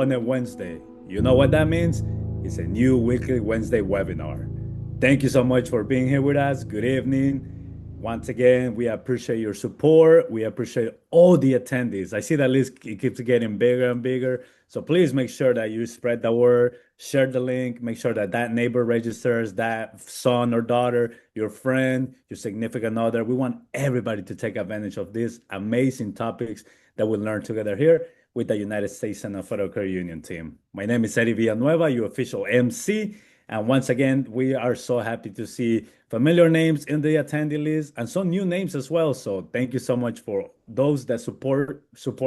on a Wednesday. You know what that means? It's a new weekly Wednesday webinar. Thank you so much for being here with us. Good evening. Once again, we appreciate your support. We appreciate all the attendees. I see that list it keeps getting bigger and bigger. So please make sure that you spread the word, share the link, make sure that that neighbor registers, that son or daughter, your friend, your significant other. We want everybody to take advantage of these amazing topics that we learn together here with the United States Senate Federal Credit Union team. My name is Eddie Villanueva, your official MC. And once again, we are so happy to see familiar names in the attendee list and some new names as well. So thank you so much for those that support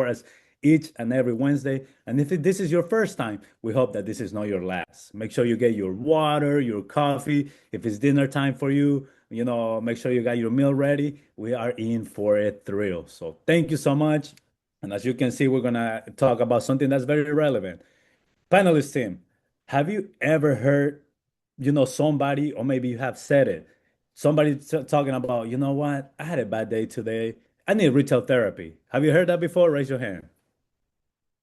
us each and every Wednesday. And if this is your first time, we hope that this is not your last. Make sure you get your water, your coffee. If it's dinner time for you, make sure you got your meal ready. We are in for a thrill. So thank you so much. And as you can see, we're gonna talk about something that's very relevant. Panelist team, have you ever heard, somebody, or maybe you have said it, somebody talking about, you know what, I had a bad day today. I need retail therapy. Have you heard that before? Raise your hand.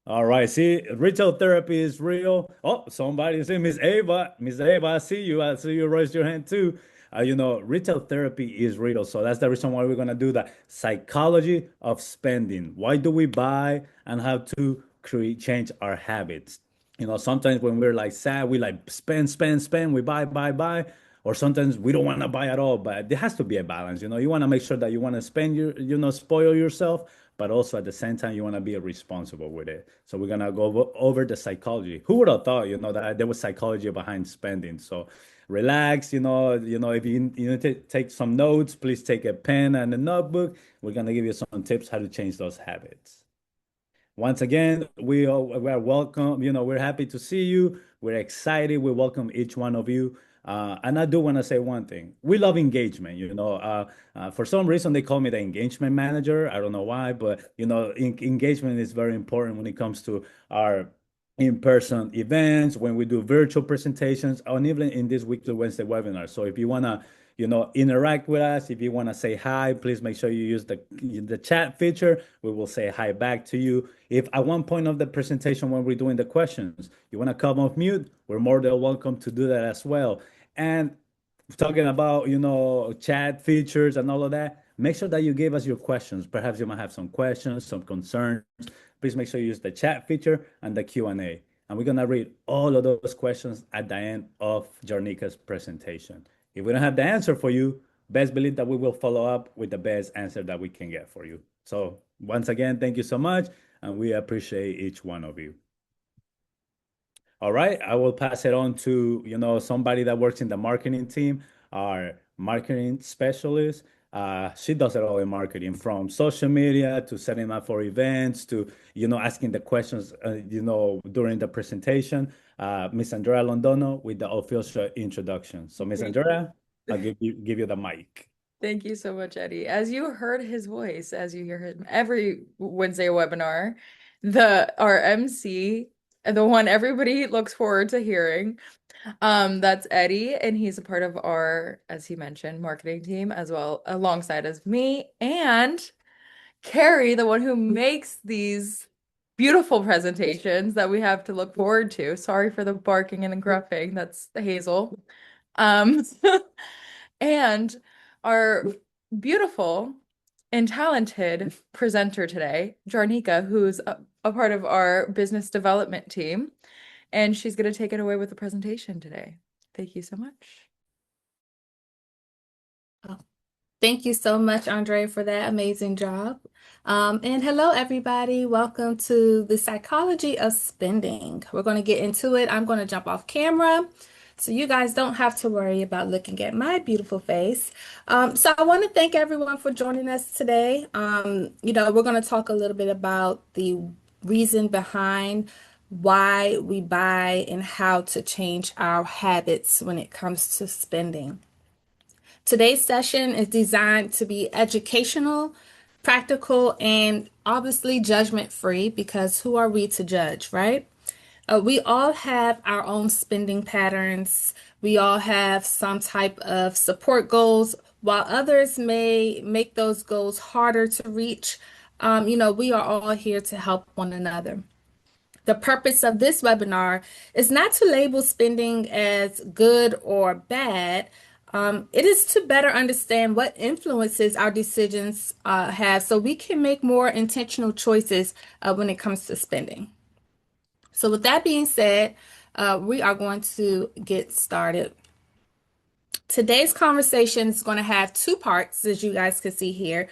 All right, see, retail therapy is real. Oh, somebody see Miss Ava. Miss Ava, I see you. I see you raise your hand too. Retail therapy is real. So that's the reason why we're gonna do that. Psychology of spending. Why do we buy and how to create change our habits? Sometimes when we're like sad, we like spend, spend, spend, we buy, or sometimes we don't want to buy at all. But there has to be a balance. You want to make sure that you want to spend spoil yourself, but also at the same time you want to be responsible with it. So we're gonna go over the psychology. Who would have thought, that there was psychology behind spending? So relax, if you need to take some notes, please take a pen and a notebook. We're gonna give you some tips how to change those habits. Once again, we are welcome. We're happy to see you. We're excited. We welcome each one of you. And I do want to say one thing. We love engagement. For some reason, they call me the engagement manager. I don't know why, but engagement is very important when it comes to our in-person events, when we do virtual presentations, and even in this weekly Wednesday webinar. So if you want to interact with us. If you want to say hi, please make sure you use the chat feature. We will say hi back to you. If at one point of the presentation when we're doing the questions, you want to come off mute, we're more than welcome to do that as well. And talking about, chat features and all of that, make sure that you give us your questions. Perhaps you might have some questions, some concerns. Please make sure you use the chat feature and the Q&A. And we're going to read all of those questions at the end of Jarnika's presentation. If we don't have the answer for you, best believe that we will follow up with the best answer that we can get for you. So once again, thank you so much, and we appreciate each one of you. All right, I will pass it on to somebody that works in the marketing team, our marketing specialist. She does it all in marketing, from social media to setting up for events to asking the questions during the presentation. Miss Andrea Londono with the official introduction. So Miss Andrea, I'll give you the mic. Thank you so much, Eddie. As you heard his voice, as you hear him every Wednesday webinar, our MC, the one everybody looks forward to hearing, that's Eddie, and he's a part of our, as he mentioned, marketing team as well, alongside as me and Carrie, the one who makes these beautiful presentations that we have to look forward to. Sorry for the barking and the gruffing. That's Hazel. Um, and our beautiful and talented presenter today, Jarnika, who's a part of our business development team, and she's going to take it away with the presentation today. Thank you so much. Oh, thank you so much, Andre, for that amazing job. And hello, everybody. Welcome to the psychology of spending. We're going to get into it. I'm going to jump off camera, so you guys don't have to worry about looking at my beautiful face. So I want to thank everyone for joining us today. We're going to talk a little bit about the reason behind why we buy and how to change our habits when it comes to spending. Today's session is designed to be educational, practical, and obviously judgment-free, because who are we to judge, right? We all have our own spending patterns. We all have some type of support goals, while others may make those goals harder to reach. We are all here to help one another. The purpose of this webinar is not to label spending as good or bad. It is to better understand what influences our decisions have so we can make more intentional choices when it comes to spending. So, with that being said, we are going to get started. Today's conversation is going to have two parts, as you guys can see here.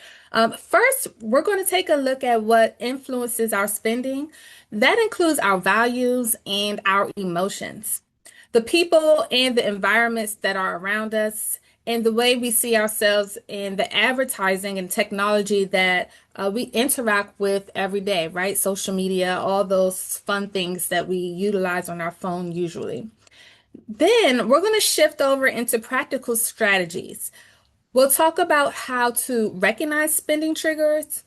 First, we're going to take a look at what influences our spending. That includes our values and our emotions, the people and the environments that are around us, and the way we see ourselves in the advertising and technology that we interact with every day, right? Social media, all those fun things that we utilize on our phone usually. Then we're going to shift over into practical strategies. We'll talk about how to recognize spending triggers,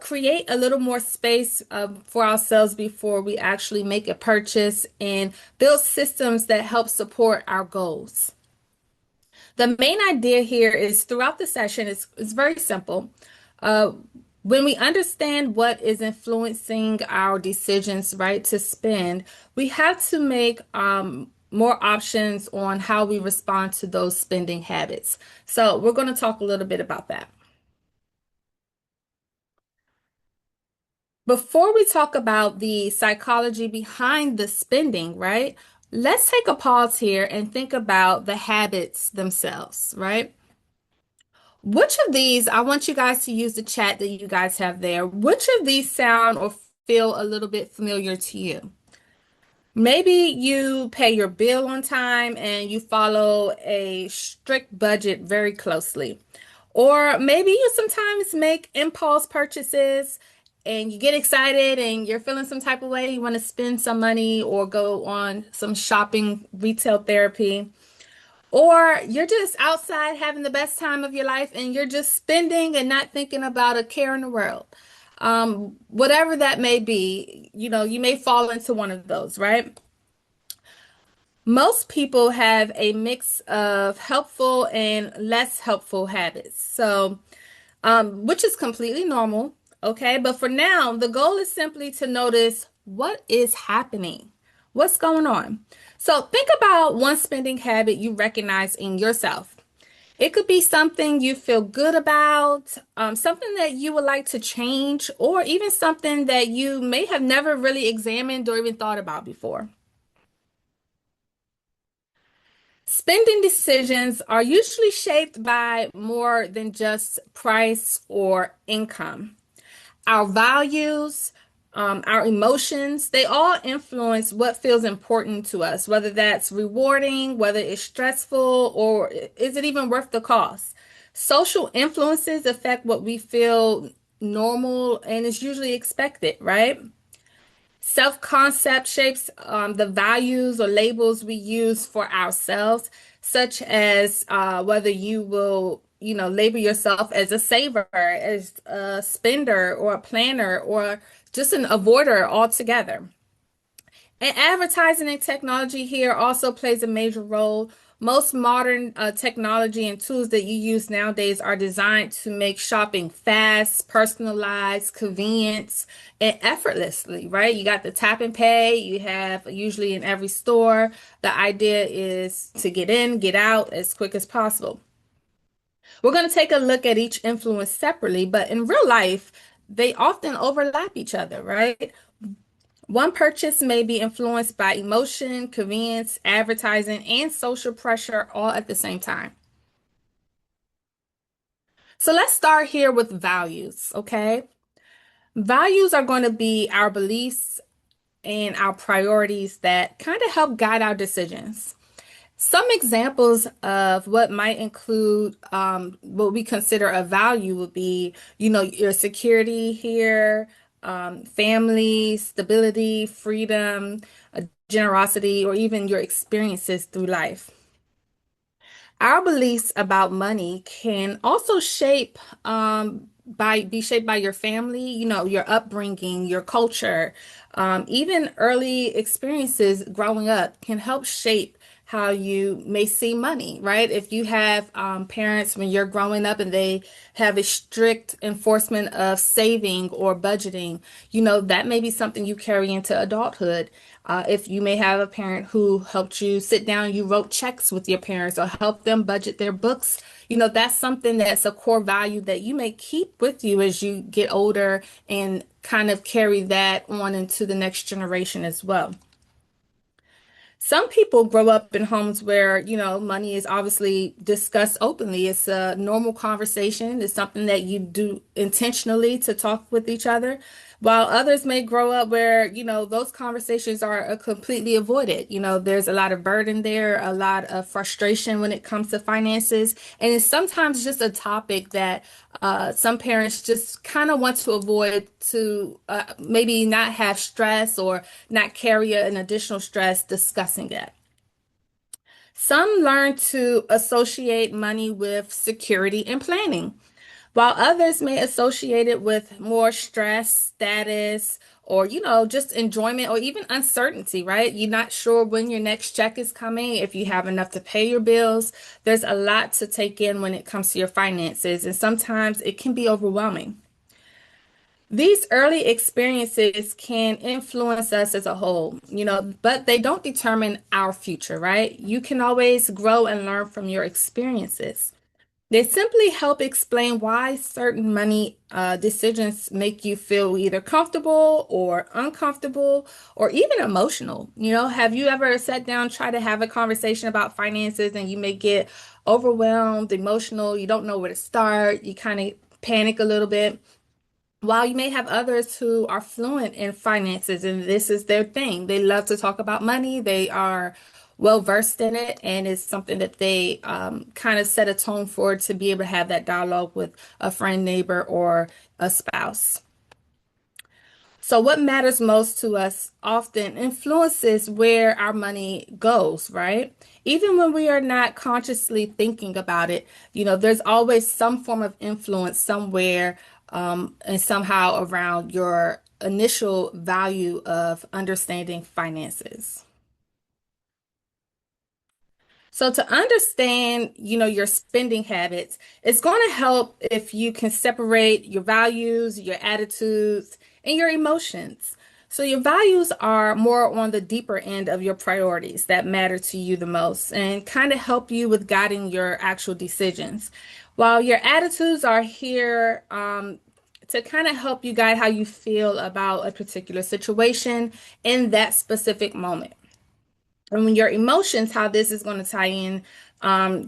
create a little more space for ourselves before we actually make a purchase, and build systems that help support our goals. The main idea here is throughout the session is very simple. Uh, when we understand what is influencing our decisions, right, to spend, we have to make more options on how we respond to those spending habits. So we're going to talk a little bit about that. Before we talk about the psychology behind the spending, right, let's take a pause here and think about the habits themselves, right? Which of these, I want you guys to use the chat that you guys have there. Which of these sound or feel a little bit familiar to you? Maybe you pay your bill on time and you follow a strict budget very closely. Or maybe you sometimes make impulse purchases and you get excited and you're feeling some type of way. You want to spend some money or go on some shopping retail therapy. Or you're just outside having the best time of your life and you're just spending and not thinking about a care in the world. Whatever that may be, you may fall into one of those, right? Most people have a mix of helpful and less helpful habits. So, which is completely normal. Okay. But for now, the goal is simply to notice what is happening, what's going on. So think about one spending habit you recognize in yourself. It could be something you feel good about, something that you would like to change, or even something that you may have never really examined or even thought about before. Spending decisions are usually shaped by more than just price or income. Our values, our emotions, they all influence what feels important to us, whether that's rewarding, whether it's stressful, or is it even worth the cost? Social influences affect what we feel normal and is usually expected, right? Self-concept shapes the values or labels we use for ourselves, such as whether you will, label yourself as a saver, as a spender, or a planner, or just an avoider altogether. And advertising and technology here also plays a major role. Most modern technology and tools that you use nowadays are designed to make shopping fast, personalized, convenient, and effortlessly, right? You got the tap and pay, you have usually in every store. The idea is to get in, get out as quick as possible. We're going to take a look at each influence separately, but in real life, they often overlap each other, right? One purchase may be influenced by emotion, convenience, advertising, and social pressure all at the same time. So let's start here with values, okay? Values are going to be our beliefs and our priorities that kind of help guide our decisions. Some examples of what might include what we consider a value would be, your security here, family, stability, freedom, generosity, or even your experiences through life. Our beliefs about money can also be shaped by your family, your upbringing, your culture, even early experiences growing up can help shape how you may see money, right? If you have parents when you're growing up and they have a strict enforcement of saving or budgeting, that may be something you carry into adulthood. If you may have a parent who helped you sit down, you wrote checks with your parents or helped them budget their books, that's something that's a core value that you may keep with you as you get older and kind of carry that on into the next generation as well. Some people grow up in homes where, money is obviously discussed openly. It's a normal conversation. It's something that you do intentionally to talk with each other. While others may grow up where, those conversations are completely avoided. There's a lot of burden there, a lot of frustration when it comes to finances. And it's sometimes just a topic that some parents just kind of want to avoid to maybe not have stress or not carry an additional stress discussing it. Some learn to associate money with security and planning, while others may associate it with more stress, status, or, just enjoyment or even uncertainty, right? You're not sure when your next check is coming, if you have enough to pay your bills. There's a lot to take in when it comes to your finances, and sometimes it can be overwhelming. These early experiences can influence us as a whole, but they don't determine our future, right? You can always grow and learn from your experiences. They simply help explain why certain money decisions make you feel either comfortable or uncomfortable or even emotional. Have you ever sat down, try to have a conversation about finances and you may get overwhelmed, emotional, you don't know where to start, you kind of panic a little bit? While you may have others who are fluent in finances and this is their thing, they love to talk about money, they are well versed in it, and it's something that they kind of set a tone for to be able to have that dialogue with a friend, neighbor, or a spouse. So, what matters most to us often influences where our money goes, right? Even when we are not consciously thinking about it, there's always some form of influence somewhere and somehow around your initial value of understanding finances. So to understand, your spending habits, it's going to help if you can separate your values, your attitudes, and your emotions. So your values are more on the deeper end of your priorities that matter to you the most and kind of help you with guiding your actual decisions. While your attitudes are here, to kind of help you guide how you feel about a particular situation in that specific moment. And when your emotions, how this is going to tie in,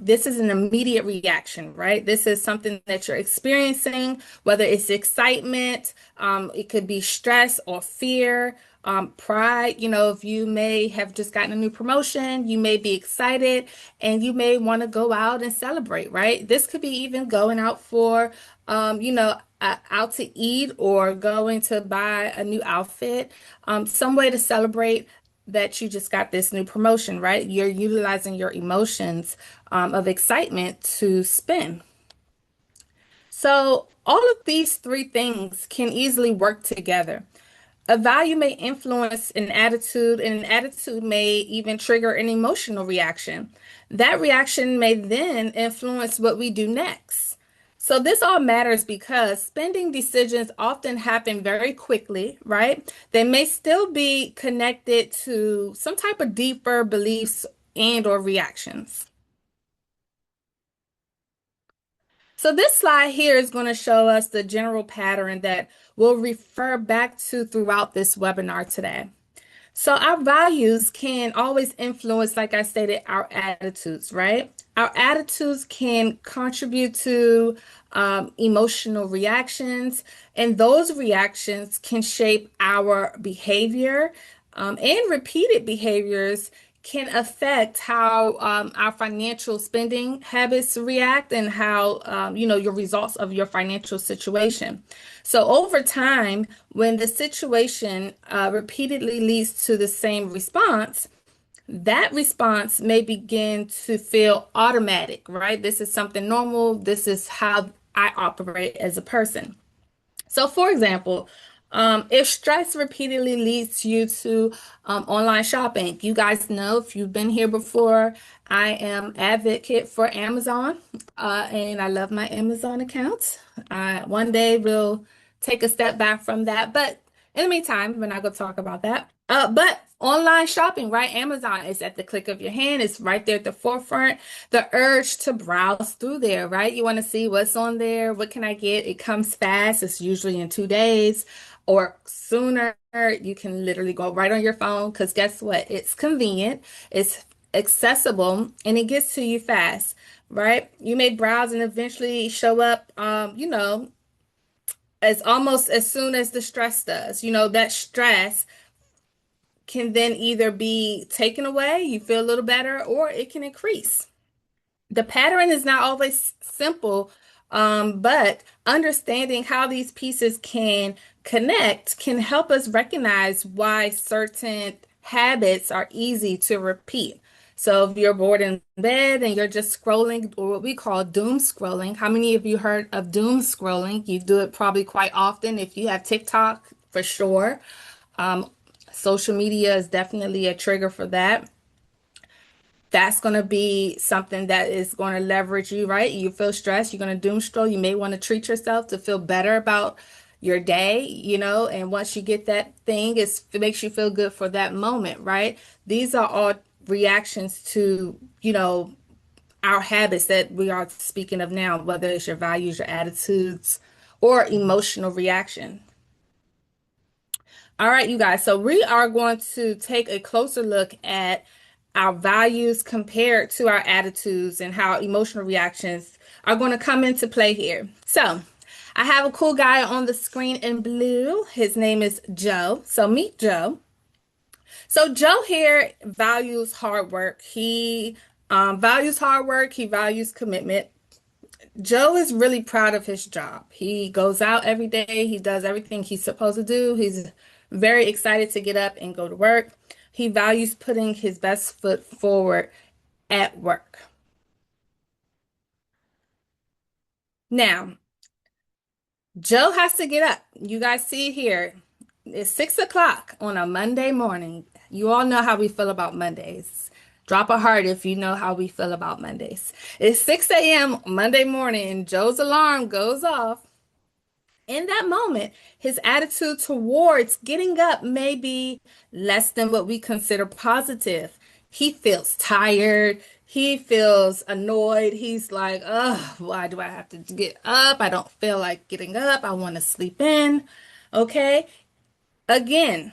this is an immediate reaction, right? This is something that you're experiencing, whether it's excitement, it could be stress or fear, pride. If you may have just gotten a new promotion, you may be excited and you may want to go out and celebrate, right? This could be even going out for, out to eat or going to buy a new outfit, some way to celebrate that you just got this new promotion, right? You're utilizing your emotions of excitement to spend. So all of these three things can easily work together. A value may influence an attitude, and an attitude may even trigger an emotional reaction. That reaction may then influence what we do next. So this all matters because spending decisions often happen very quickly, right? They may still be connected to some type of deeper beliefs and or reactions. So this slide here is going to show us the general pattern that we'll refer back to throughout this webinar today. So our values can always influence, like I stated, our attitudes, right? Our attitudes can contribute to emotional reactions, and those reactions can shape our behavior, and repeated behaviors can affect how our financial spending habits react and how, your results of your financial situation. So over time, when the situation repeatedly leads to the same response, that response may begin to feel automatic, right? This is something normal. This is how I operate as a person. So, for example, If stress repeatedly leads you to online shopping, you guys know if you've been here before, I am advocate for Amazon, and I love my Amazon account. One day we'll take a step back from that, but in the meantime, we're not going to talk about that. But online shopping, right? Amazon is at the click of your hand. It's right there at the forefront. The urge to browse through there, right? You want to see what's on there. What can I get? It comes fast. It's usually in 2 days or sooner. You can literally go right on your phone because guess what? It's convenient, it's accessible, and it gets to you fast, right? You may browse and eventually show up, as almost as soon as the stress does. That stress can then either be taken away, you feel a little better, or it can increase. The pattern is not always simple, but understanding how these pieces can connect can help us recognize why certain habits are easy to repeat. So if you're bored in bed and you're just scrolling, or what we call doom scrolling, how many of you heard of doom scrolling? You do it probably quite often. If you have TikTok, for sure. Um, Social media is definitely a trigger for that. That's going to be something that is going to leverage you, right? You feel stressed, you're going to doom scroll. You may want to treat yourself to feel better about your day, and once you get that thing, it makes you feel good for that moment, right? These are all reactions to, our habits that we are speaking of now, whether it's your values, your attitudes, or emotional reaction. All right, you guys. So we are going to take a closer look at our values compared to our attitudes and how emotional reactions are going to come into play here. So I have a cool guy on the screen in blue. His name is Joe. So meet Joe. So Joe here values hard work. He values hard work. He values commitment. Joe is really proud of his job. He goes out every day. He does everything he's supposed to do. He's very excited to get up and go to work. He values putting his best foot forward at work. Now, Joe has to get up. You guys see here, it's 6 o'clock on a Monday morning. You all know how we feel about Mondays. Drop a heart if you know how we feel about Mondays. It's 6 a.m. Monday morning, and Joe's alarm goes off. In that moment, his attitude towards getting up may be less than what we consider positive. He feels tired. He feels annoyed. He's like, oh, why do I have to get up? I don't feel like getting up. I want to sleep in. Okay. Again,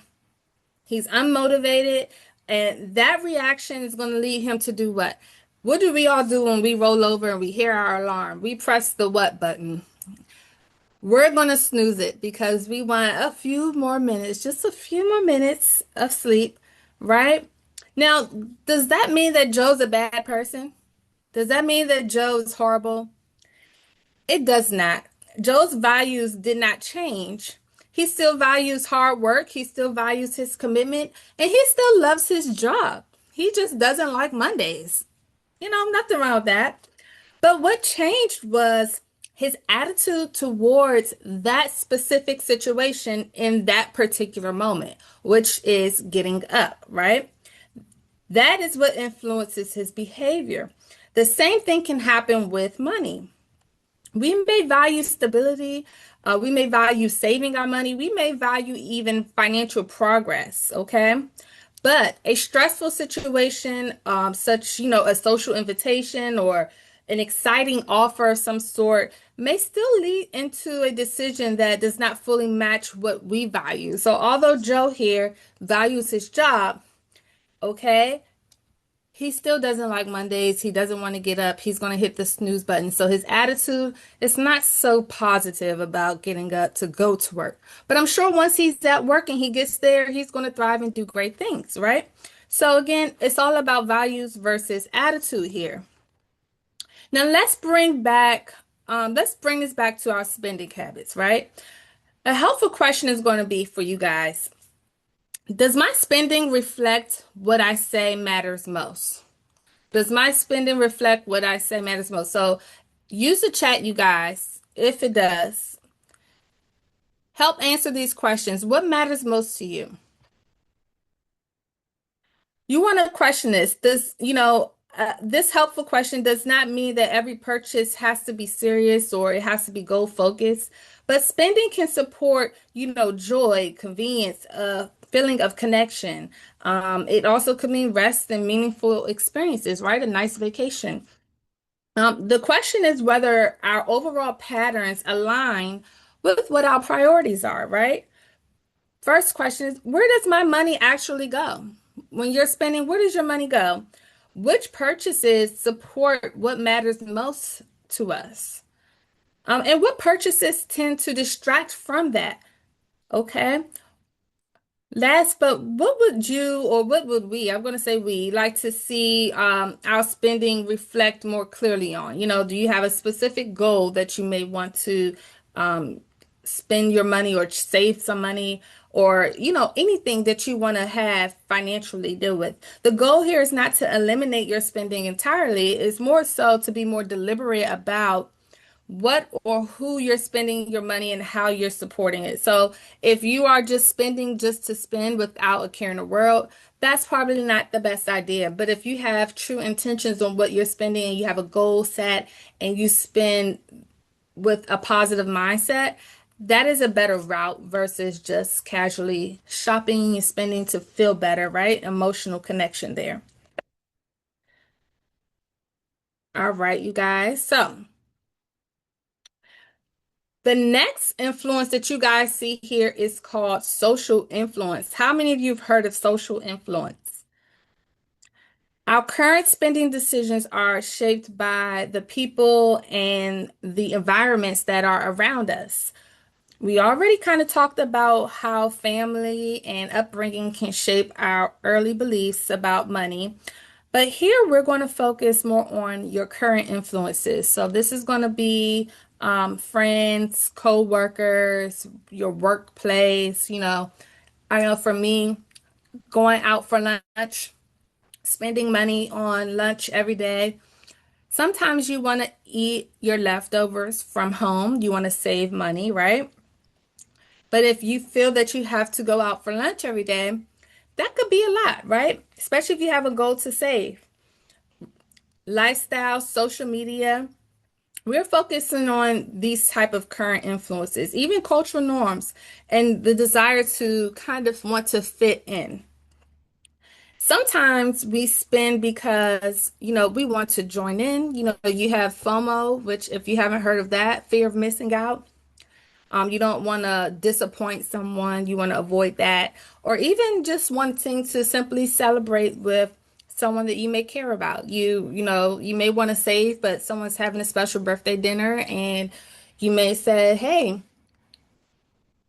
he's unmotivated. And that reaction is going to lead him to do what? What do we all do when we roll over and we hear our alarm? We press the what button? We're going to snooze it because we want a few more minutes, just a few more minutes of sleep, right? Now, does that mean that Joe's a bad person? Does that mean that Joe's horrible? It does not. Joe's values did not change. He still values hard work. He still values his commitment, and he still loves his job. He just doesn't like Mondays. Nothing wrong with that. But what changed was his attitude towards that specific situation in that particular moment, which is getting up, right? That is what influences his behavior. The same thing can happen with money. We may value stability. We may value saving our money. We may value even financial progress, okay? But a stressful situation, such, a social invitation or an exciting offer of some sort, may still lead into a decision that does not fully match what we value. So although Joe here values his job, okay, he still doesn't like Mondays. He doesn't want to get up. He's going to hit the snooze button. So his attitude is not so positive about getting up to go to work. But I'm sure once he's at work and he gets there, he's going to thrive and do great things, right? So again, it's all about values versus attitude here. Now let's bring this back to our spending habits, right? A helpful question is going to be for you guys. Does my spending reflect what I say matters most? Does my spending reflect what I say matters most? So use the chat, you guys, if it does. help answer these questions. What matters most to you? You want to question this. This helpful question does not mean that every purchase has to be serious or it has to be goal focused, but spending can support, joy, convenience, a feeling of connection. It also could mean rest and meaningful experiences, right? A nice vacation. The question is whether our overall patterns align with what our priorities are, right? First question is, where does my money actually go? When you're spending, where does your money go? Which purchases support what matters most to us? And what purchases tend to distract from that? Okay. Last, but what would you or what would we, I'm going to say we, like to see our spending reflect more clearly on? Do you have a specific goal that you may want to um, spend your money or save some money or, anything that you want to have financially deal with? The goal here is not to eliminate your spending entirely, it's more so to be more deliberate about what or who you're spending your money and how you're supporting it. So if you are just spending just to spend without a care in the world, that's probably not the best idea. But if you have true intentions on what you're spending and you have a goal set and you spend with a positive mindset, that is a better route versus just casually shopping and spending to feel better, right? Emotional connection there. All right, you guys. So the next influence that you guys see here is called social influence. How many of you have heard of social influence? Our current spending decisions are shaped by the people and the environments that are around us. We already kind of talked about how family and upbringing can shape our early beliefs about money. But here we're going to focus more on your current influences. So this is going to be friends, co-workers, your workplace. I know for me, going out for lunch, spending money on lunch every day. Sometimes you want to eat your leftovers from home. You want to save money, right? But if you feel that you have to go out for lunch every day, that could be a lot, right? Especially if you have a goal to save. Lifestyle, social media, we're focusing on these type of current influences, even cultural norms, and the desire to kind of want to fit in. Sometimes we spend because, we want to join in. You have FOMO, which if you haven't heard of that, fear of missing out. You don't want to disappoint someone. You want to avoid that. Or even just wanting to simply celebrate with someone that you may care about. You may want to save, but someone's having a special birthday dinner and you may say, hey,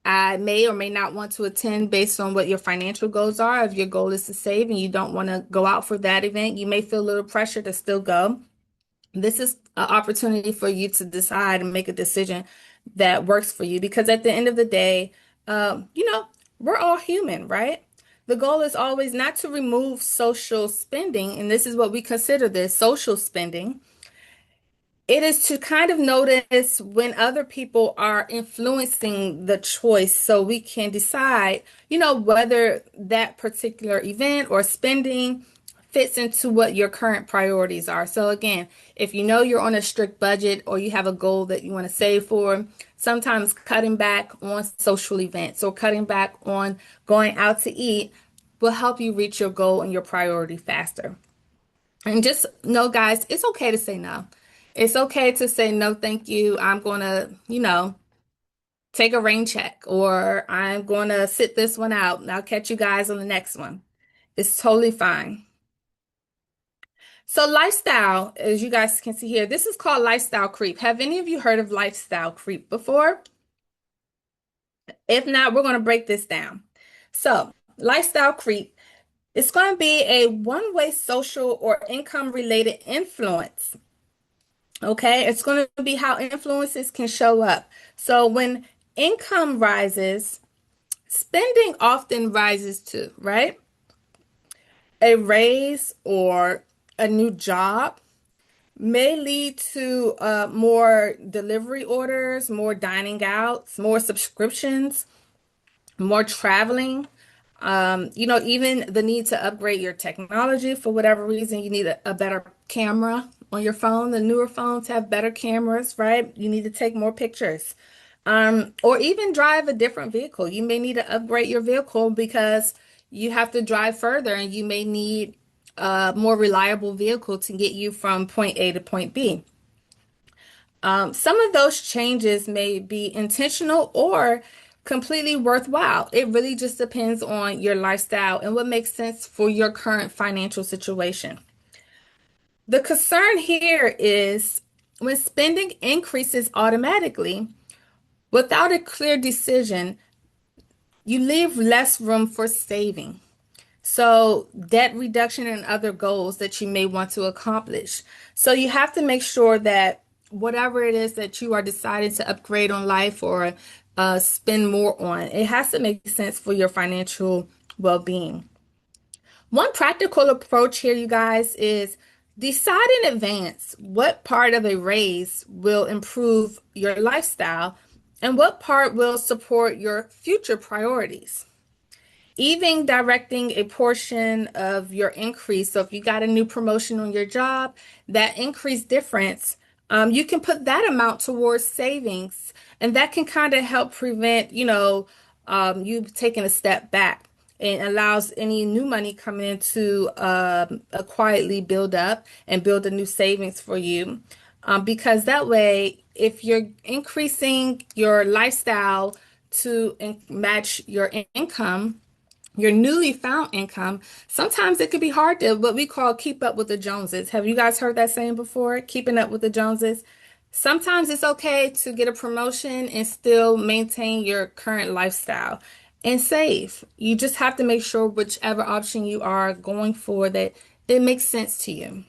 I may or may not want to attend based on what your financial goals are. If your goal is to save and you don't want to go out for that event, you may feel a little pressure to still go. This is an opportunity for you to decide and make a decision that works for you because at the end of the day, we're all human, right? The goal is always not to remove social spending, and this is what we consider this social spending. It is to kind of notice when other people are influencing the choice so we can decide, whether that particular event or spending fits into what your current priorities are. So again, if you know you're on a strict budget or you have a goal that you want to save for, sometimes cutting back on social events or cutting back on going out to eat will help you reach your goal and your priority faster. And just know, guys, it's okay to say no. It's okay to say no, thank you. I'm going to, take a rain check or I'm going to sit this one out and I'll catch you guys on the next one. It's totally fine. So lifestyle, as you guys can see here, this is called lifestyle creep. Have any of you heard of lifestyle creep before? If not, we're going to break this down. So lifestyle creep, it's going to be a one-way social or income-related influence. Okay, it's going to be how influences can show up. So when income rises, spending often rises too, right? A raise or a new job may lead to more delivery orders, more dining outs, more subscriptions, more traveling. Even the need to upgrade your technology for whatever reason. You need a better camera on your phone. The newer phones have better cameras, right? You need to take more pictures. Or even drive a different vehicle. You may need to upgrade your vehicle because you have to drive further and you may need a more reliable vehicle to get you from point A to point B. Some of those changes may be intentional or completely worthwhile. It really just depends on your lifestyle and what makes sense for your current financial situation. The concern here is when spending increases automatically without a clear decision, you leave less room for saving. So, debt reduction and other goals that you may want to accomplish. So, you have to make sure that whatever it is that you are deciding to upgrade on life or spend more on, it has to make sense for your financial well being. One practical approach here, you guys, is decide in advance what part of a raise will improve your lifestyle and what part will support your future priorities. Even directing a portion of your increase. So if you got a new promotion on your job, that increase difference, you can put that amount towards savings, and that can kind of help prevent, you taking a step back and allows any new money coming in to quietly build up and build a new savings for you. Because that way, if you're increasing your lifestyle to match your income, your newly found income, sometimes it could be hard to what we call keep up with the Joneses. Have you guys heard that saying before? Keeping up with the Joneses. Sometimes it's okay to get a promotion and still maintain your current lifestyle and save. You just have to make sure whichever option you are going for that it makes sense to you.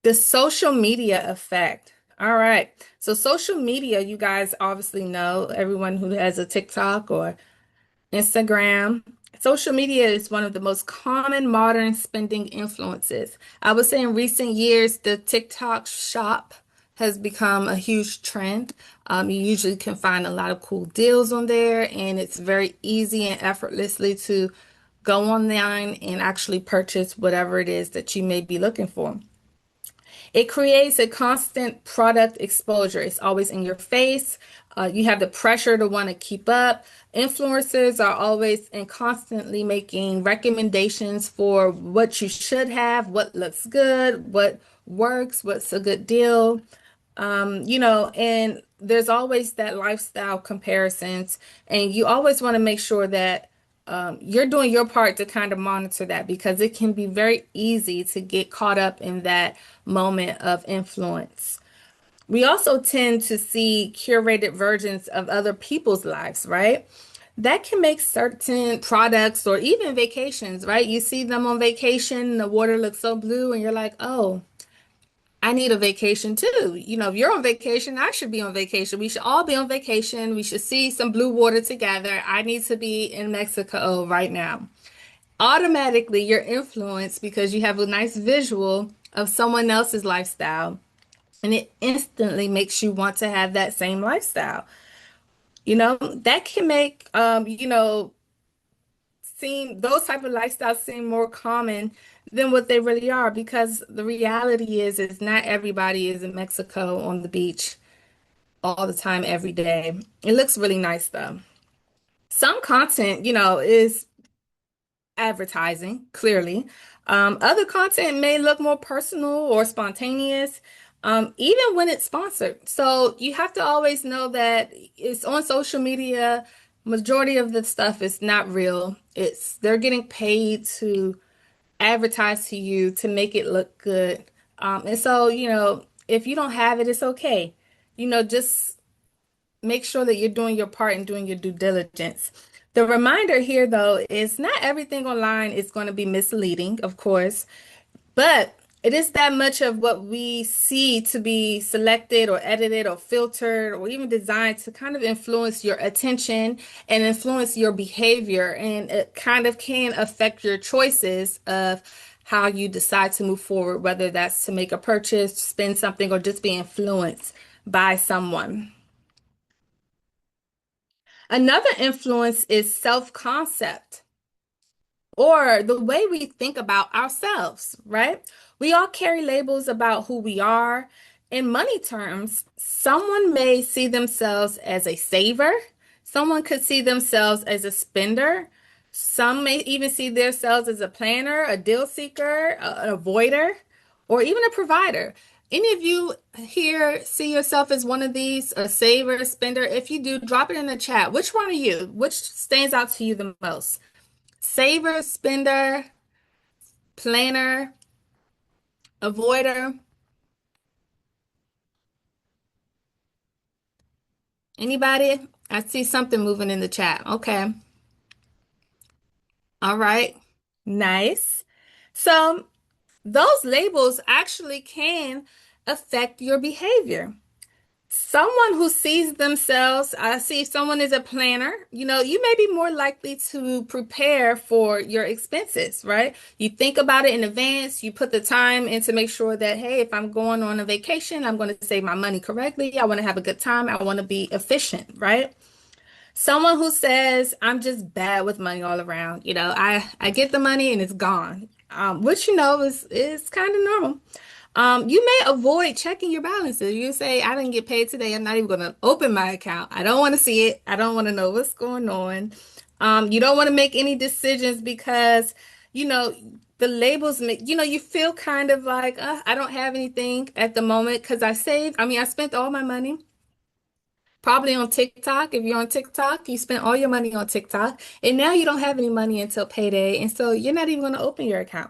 The social media effect. All right. So social media, you guys obviously know, everyone who has a TikTok or Instagram. Social media is one of the most common modern spending influences. I would say in recent years, the TikTok shop has become a huge trend. You usually can find a lot of cool deals on there, and it's very easy and effortlessly to go online and actually purchase whatever it is that you may be looking for. It creates a constant product exposure. It's always in your face. You have the pressure to want to keep up. Influencers are always and constantly making recommendations for what you should have, what looks good, what works, what's a good deal. And there's always that lifestyle comparisons, and you always want to make sure that you're doing your part to kind of monitor that because it can be very easy to get caught up in that moment of influence. We also tend to see curated versions of other people's lives, right? That can make certain products or even vacations, right? You see them on vacation, the water looks so blue, and you're like, oh, I need a vacation too. If you're on vacation, I should be on vacation. We should all be on vacation. We should see some blue water together. I need to be in Mexico right now. Automatically, you're influenced because you have a nice visual of someone else's lifestyle, and it instantly makes you want to have that same lifestyle. That can make, seem those type of lifestyles seem more common than what they really are because the reality is not everybody is in Mexico on the beach all the time every day. It looks really nice though. Some content, is advertising, clearly. Other content may look more personal or spontaneous, even when it's sponsored. So you have to always know that it's on social media. Majority of the stuff is not real. They're getting paid to advertise to you to make it look good. And so, if you don't have it, it's okay. Just make sure that you're doing your part and doing your due diligence. The reminder here, though, is not everything online is going to be misleading, of course, but it is that much of what we see to be selected or edited or filtered or even designed to kind of influence your attention and influence your behavior. And it kind of can affect your choices of how you decide to move forward, whether that's to make a purchase, spend something, or just be influenced by someone. Another influence is self-concept, or the way we think about ourselves, right? We all carry labels about who we are. In money terms, someone may see themselves as a saver, someone could see themselves as a spender, some may even see themselves as a planner, a deal seeker, an avoider, or even a provider. Any of you here see yourself as one of these, a saver, a spender? If you do, drop it in the chat. Which one are you? Which stands out to you the most? Saver, spender, planner, avoider. Anybody? I see something moving in the chat. Okay. All right. Nice. So those labels actually can affect your behavior. Someone who sees themselves, I see if someone is a planner, you may be more likely to prepare for your expenses, right? You think about it in advance, you put the time in to make sure that, hey, if I'm going on a vacation, I'm going to save my money correctly. I want to have a good time. I want to be efficient, right? Someone who says, I'm just bad with money all around, I get the money and it's gone, which, is kind of normal. You may avoid checking your balances. You say, I didn't get paid today. I'm not even going to open my account. I don't want to see it. I don't want to know what's going on. You don't want to make any decisions because, the labels make, you feel kind of like, I don't have anything at the moment because I spent all my money. Probably on TikTok. If you're on TikTok, you spent all your money on TikTok, and now you don't have any money until payday, and so you're not even going to open your account.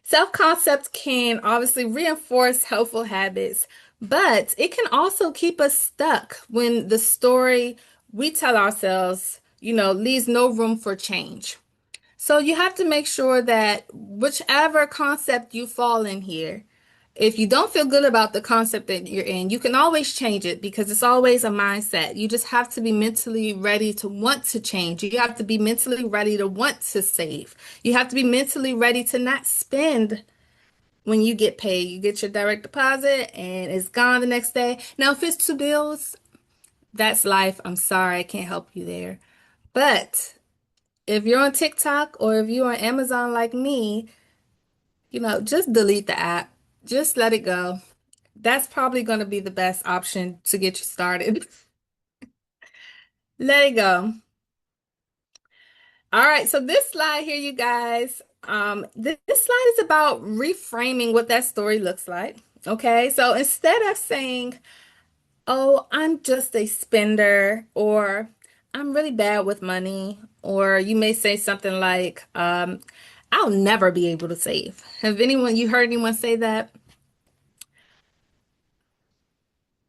Self-concept can obviously reinforce helpful habits, but it can also keep us stuck when the story we tell ourselves, leaves no room for change. So you have to make sure that whichever concept you fall in here, if you don't feel good about the concept that you're in, you can always change it because it's always a mindset. You just have to be mentally ready to want to change. You have to be mentally ready to want to save. You have to be mentally ready to not spend when you get paid. You get your direct deposit and it's gone the next day. Now, if it's two bills, that's life. I'm sorry, I can't help you there. But if you're on TikTok or if you're on Amazon like me, just delete the app. Just let it go. That's probably going to be the best option to get you started. Let it go. All right, so this slide here, you guys, this slide is about reframing what that story looks like. Okay, so instead of saying, oh, I'm just a spender, or I'm really bad with money, or you may say something like, I'll never be able to save. You heard anyone say that?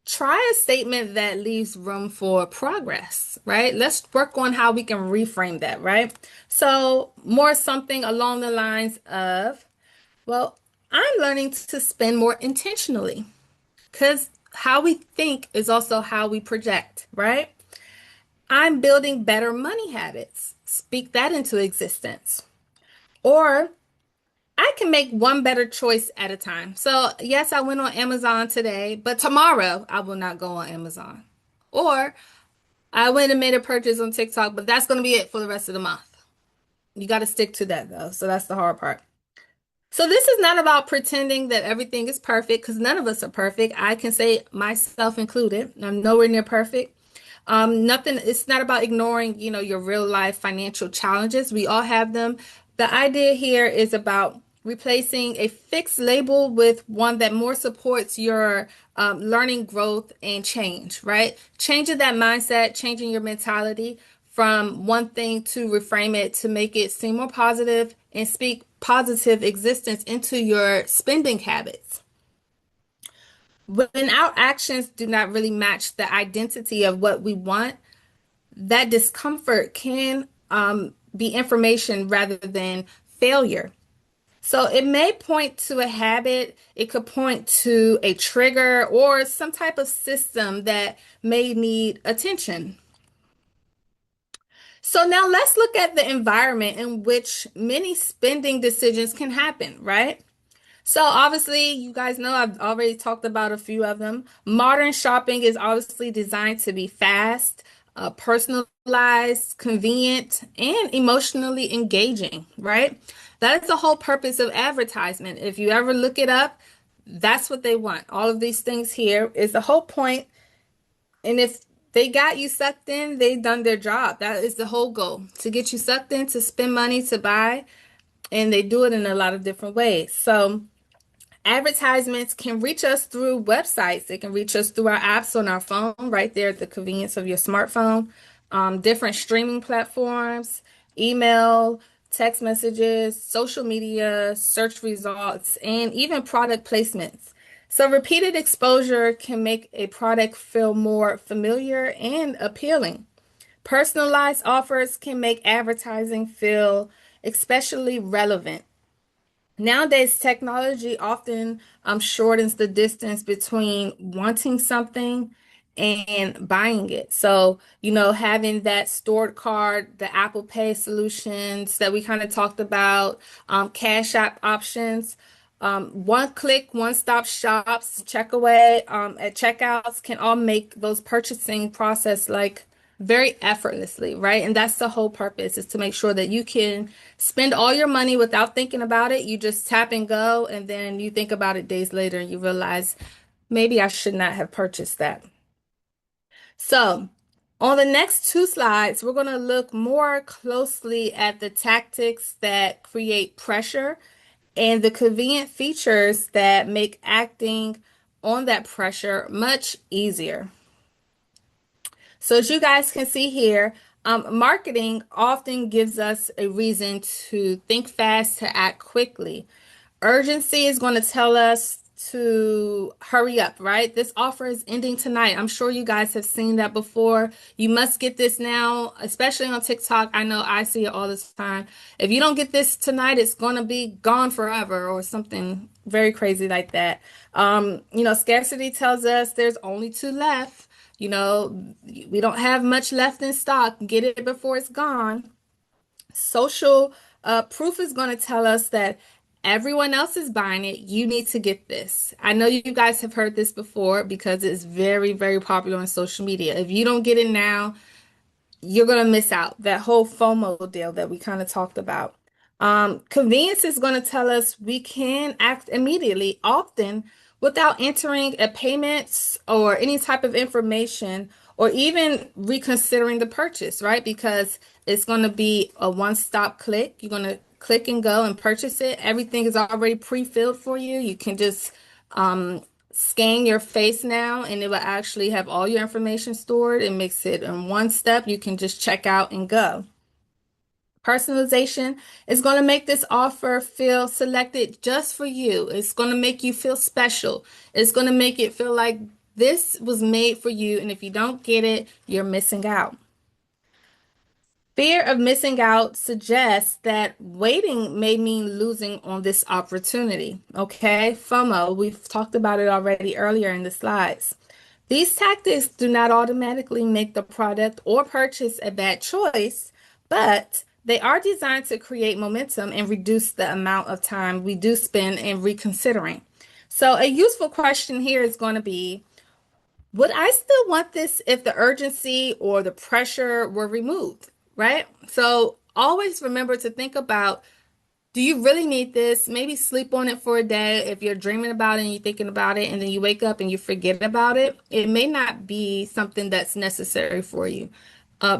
Try a statement that leaves room for progress, right? Let's work on how we can reframe that, right? So, more something along the lines of, well, I'm learning to spend more intentionally because how we think is also how we project, right? I'm building better money habits. Speak that into existence. Or I can make one better choice at a time. So, yes, I went on Amazon today, but tomorrow I will not go on Amazon. Or I went and made a purchase on TikTok, but that's going to be it for the rest of the month. You got to stick to that though. So that's the hard part. So this is not about pretending that everything is perfect because none of us are perfect. I can say myself included. I'm nowhere near perfect. It's not about ignoring, your real life financial challenges. We all have them. The idea here is about replacing a fixed label with one that more supports your learning, growth, and change, right? Changing that mindset, changing your mentality from one thing to reframe it to make it seem more positive and speak positive existence into your spending habits. When our actions do not really match the identity of what we want, that discomfort can be information rather than failure. So it may point to a habit, it could point to a trigger or some type of system that may need attention. So now let's look at the environment in which many spending decisions can happen, right? So obviously, you guys know I've already talked about a few of them. Modern shopping is obviously designed to be fast, personalized, convenient, and emotionally engaging, right? That is the whole purpose of advertisement. If you ever look it up, that's what they want. All of these things here is the whole point. And if they got you sucked in, they've done their job. That is the whole goal, to get you sucked in, to spend money, to buy, and they do it in a lot of different ways. So advertisements can reach us through websites. They can reach us through our apps on our phone, right there at the convenience of your smartphone, different streaming platforms, email, text messages, social media, search results, and even product placements. So, repeated exposure can make a product feel more familiar and appealing. Personalized offers can make advertising feel especially relevant. Nowadays, technology often shortens the distance between wanting something and buying it. So, having that stored card, the Apple Pay solutions that we kind of talked about, Cash App options, one click, one stop shops, check away at checkouts can all make those purchasing process like very effortlessly, right? And that's the whole purpose, is to make sure that you can spend all your money without thinking about it. You just tap and go, and then you think about it days later and you realize maybe I should not have purchased that. So, on the next two slides, we're going to look more closely at the tactics that create pressure and the convenient features that make acting on that pressure much easier. So as you guys can see here, marketing often gives us a reason to think fast, to act quickly. Urgency is going to tell us to hurry up, right? This offer is ending tonight. I'm sure you guys have seen that before. You must get this now, especially on TikTok. I know I see it all the time. If you don't get this tonight, it's going to be gone forever, or something very crazy like that. Scarcity tells us there's only two left. We don't have much left in stock. Get it before it's gone. Social proof is going to tell us that everyone else is buying it. You need to get this. I know you guys have heard this before because it's very, very popular on social media. If you don't get it now, you're going to miss out. That whole FOMO deal that we kind of talked about. Convenience is going to tell us we can act immediately, often without entering a payment or any type of information, or even reconsidering the purchase, right? Because it's going to be a one-stop click. You're going to click and go and purchase it. Everything is already pre-filled for you. You can just scan your face now, and it will actually have all your information stored. It makes it in one step. You can just check out and go. Personalization is going to make this offer feel selected just for you. It's going to make you feel special. It's going to make it feel like this was made for you, and if you don't get it, you're missing out. Fear of missing out suggests that waiting may mean losing on this opportunity. Okay, FOMO, we've talked about it already earlier in the slides. These tactics do not automatically make the product or purchase a bad choice, but they are designed to create momentum and reduce the amount of time we do spend in reconsidering. So a useful question here is going to be, would I still want this if the urgency or the pressure were removed, right? So always remember to think about, do you really need this? Maybe sleep on it for a day. If you're dreaming about it and you're thinking about it and then you wake up and you forget about it, it may not be something that's necessary for you.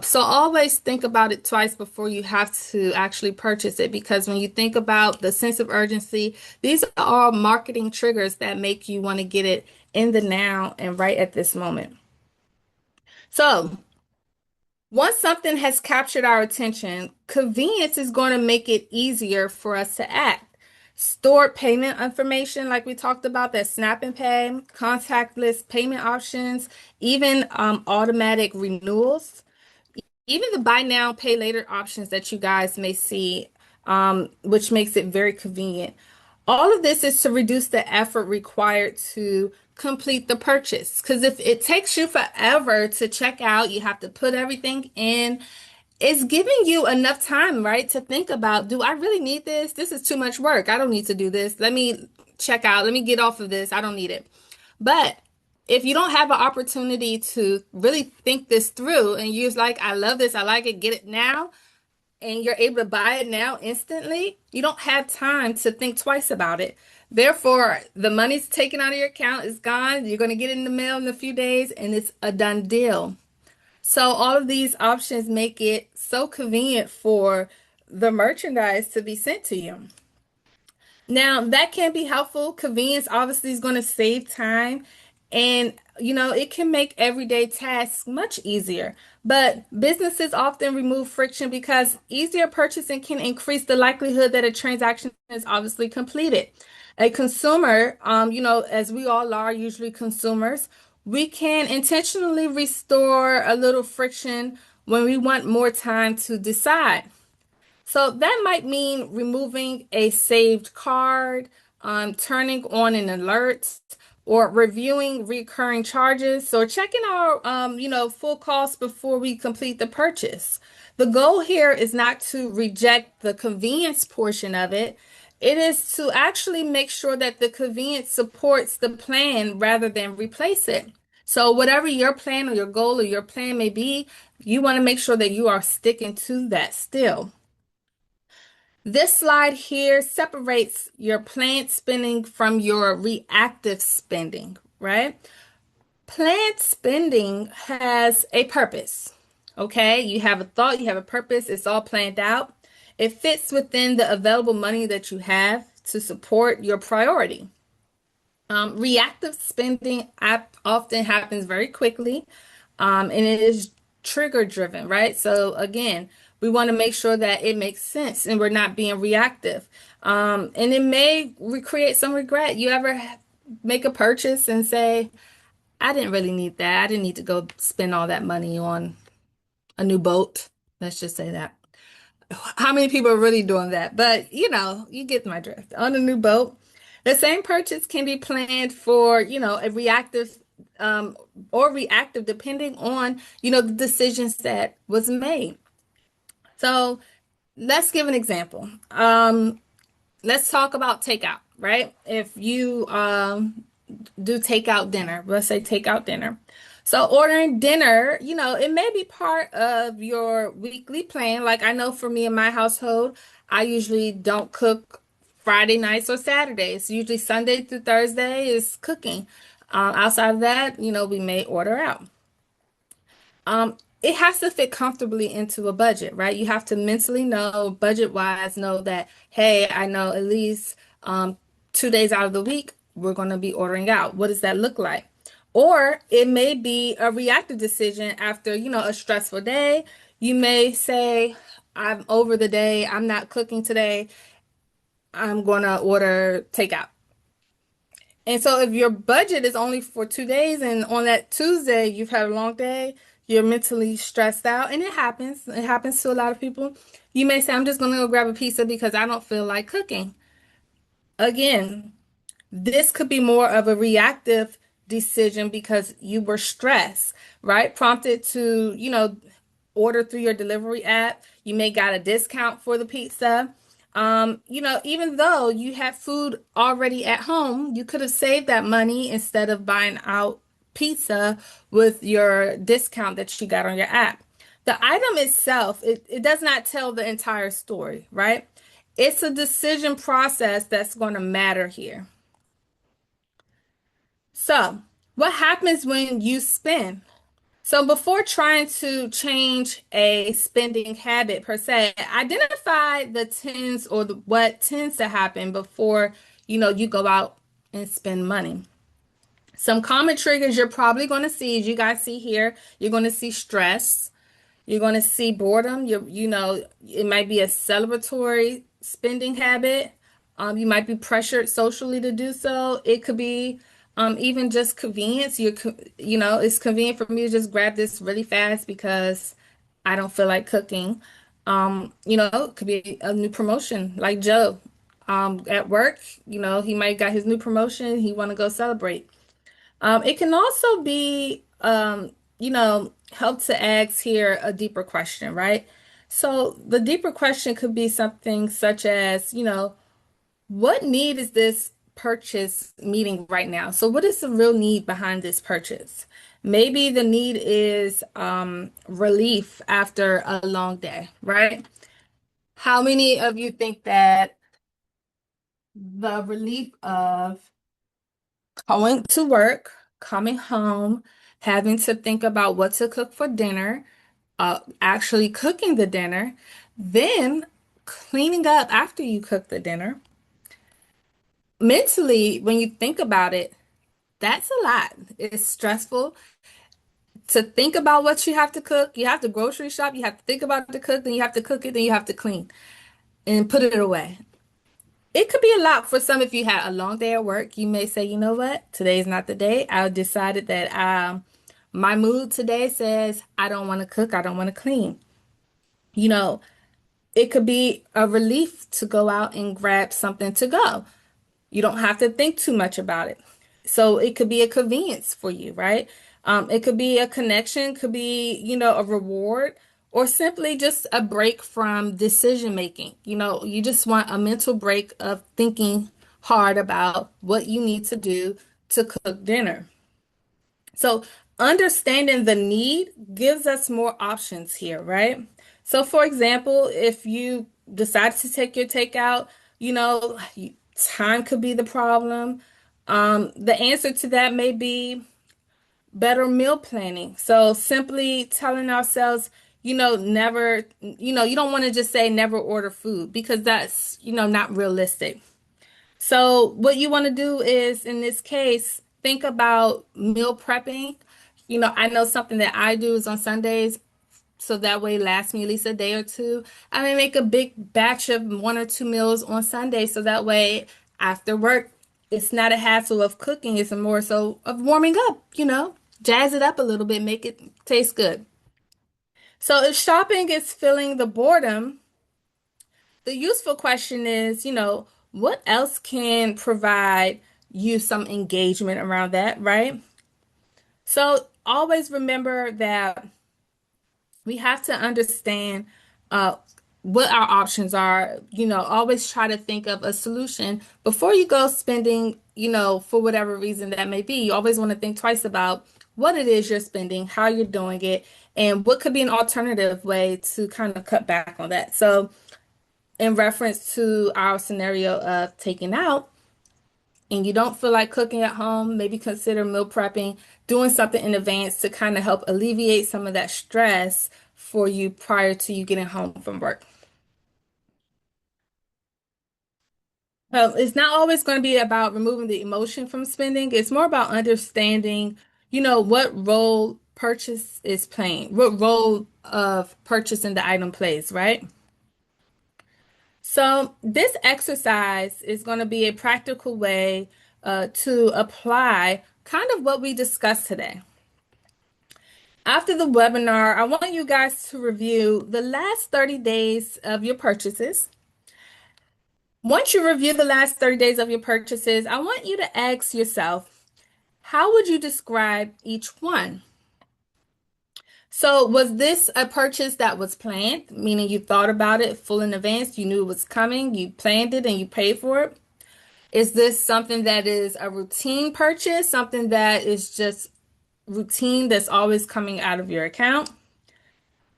So always think about it twice before you have to actually purchase it, because when you think about the sense of urgency, these are all marketing triggers that make you want to get it in the now and right at this moment. So once something has captured our attention, convenience is going to make it easier for us to act. Stored payment information, like we talked about, that Snap and Pay, contactless payment options, even automatic renewals, even the buy now, pay later options that you guys may see, which makes it very convenient. All of this is to reduce the effort required to complete the purchase. Because if it takes you forever to check out, you have to put everything in, it's giving you enough time, right, to think about, do I really need this? This is too much work. I don't need to do this. Let me check out. Let me get off of this. I don't need it. But if you don't have an opportunity to really think this through and you're like, I love this, I like it, get it now, and you're able to buy it now instantly, you don't have time to think twice about it. Therefore, the money's taken out of your account, it's gone. You're going to get it in the mail in a few days, and it's a done deal. So, all of these options make it so convenient for the merchandise to be sent to you. Now, that can be helpful. Convenience obviously is going to save time and it can make everyday tasks much easier. But businesses often remove friction because easier purchasing can increase the likelihood that a transaction is obviously completed. A consumer, as we all are usually consumers, we can intentionally restore a little friction when we want more time to decide. So that might mean removing a saved card, turning on an alert, or reviewing recurring charges, or checking our, full costs before we complete the purchase. The goal here is not to reject the convenience portion of it. It is to actually make sure that the convenience supports the plan rather than replace it. So whatever your plan or your goal or your plan may be, you want to make sure that you are sticking to that still. This slide here separates your planned spending from your reactive spending, right? Planned spending has a purpose, okay? You have a thought, you have a purpose, it's all planned out. It fits within the available money that you have to support your priority. Reactive spending often happens very quickly, and it is trigger driven, right? So again, we want to make sure that it makes sense and we're not being reactive. And it may create some regret. You ever make a purchase and say, I didn't really need that. I didn't need to go spend all that money on a new boat. Let's just say that. How many people are really doing that? But you get my drift. On a new boat, the same purchase can be planned for, a reactive or reactive depending on, the decisions that was made. So let's give an example. Let's talk about takeout, right? If you do takeout dinner, let's say takeout dinner. So ordering dinner, it may be part of your weekly plan. Like I know for me in my household, I usually don't cook Friday nights or Saturdays. Usually Sunday through Thursday is cooking. Outside of that, we may order out. It has to fit comfortably into a budget, right? You have to mentally know, budget wise, know that, hey, I know at least 2 days out of the week, we're going to be ordering out. What does that look like? Or it may be a reactive decision after, a stressful day. You may say, I'm over the day, I'm not cooking today, I'm going to order takeout. And so if your budget is only for 2 days and on that Tuesday you've had a long day, you're mentally stressed out, and it happens. It happens to a lot of people. You may say, I'm just going to go grab a pizza because I don't feel like cooking. Again, this could be more of a reactive decision because you were stressed, right? Prompted to, order through your delivery app. You may got a discount for the pizza. Even though you had food already at home, you could have saved that money instead of buying out pizza with your discount that you got on your app. The item itself, it does not tell the entire story, right? It's a decision process that's going to matter here. So, what happens when you spend? So before trying to change a spending habit per se, identify the tends or what tends to happen before, you go out and spend money. Some common triggers you're probably going to see, as you guys see here, you're going to see stress. You're going to see boredom. It might be a celebratory spending habit. You might be pressured socially to do so. It could be even just convenience. It's convenient for me to just grab this really fast because I don't feel like cooking. It could be a new promotion like Joe. At work, he might got his new promotion. He want to go celebrate. It can also be, help to ask here a deeper question, right? So the deeper question could be something such as, what need is this purchase meeting right now? So what is the real need behind this purchase? Maybe the need is relief after a long day, right? How many of you think that the relief of going to work, coming home, having to think about what to cook for dinner, actually cooking the dinner, then cleaning up after you cook the dinner. Mentally, when you think about it, that's a lot. It's stressful to think about what you have to cook. You have to grocery shop, you have to think about the cook, then you have to cook it, then you have to clean and put it away. It could be a lot for some if you had a long day at work. You may say, you know what, today's not the day. I decided that my mood today says I don't want to cook, I don't want to clean. You know, it could be a relief to go out and grab something to go. You don't have to think too much about it. So it could be a convenience for you, right? It could be a connection, could be, a reward, or simply just a break from decision making. You just want a mental break of thinking hard about what you need to do to cook dinner. So understanding the need gives us more options here, right? So for example, if you decide to take your takeout, time could be the problem. The answer to that may be better meal planning. So simply telling ourselves, never, you don't want to just say never order food because that's, not realistic. So what you want to do is, in this case, think about meal prepping. I know something that I do is on Sundays, so that way it lasts me at least a day or two. I may make a big batch of one or two meals on Sunday, so that way after work, it's not a hassle of cooking, it's more so of warming up, jazz it up a little bit, make it taste good. So if shopping is filling the boredom, the useful question is, what else can provide you some engagement around that, right? So always remember that we have to understand uh, what our options are. Always try to think of a solution before you go spending, for whatever reason that may be. You always want to think twice about what it is you're spending, how you're doing it, and what could be an alternative way to kind of cut back on that. So, in reference to our scenario of taking out, and you don't feel like cooking at home, maybe consider meal prepping, doing something in advance to kind of help alleviate some of that stress for you prior to you getting home from work. It's not always going to be about removing the emotion from spending. It's more about understanding, what role purchase is playing, what role of purchasing the item plays, right? So this exercise is going to be a practical way to apply kind of what we discussed today. After the webinar, I want you guys to review the last 30 days of your purchases. Once you review the last 30 days of your purchases, I want you to ask yourself, how would you describe each one? So was this a purchase that was planned, meaning you thought about it full in advance, you knew it was coming, you planned it and you paid for it? Is this something that is a routine purchase, something that is just routine that's always coming out of your account?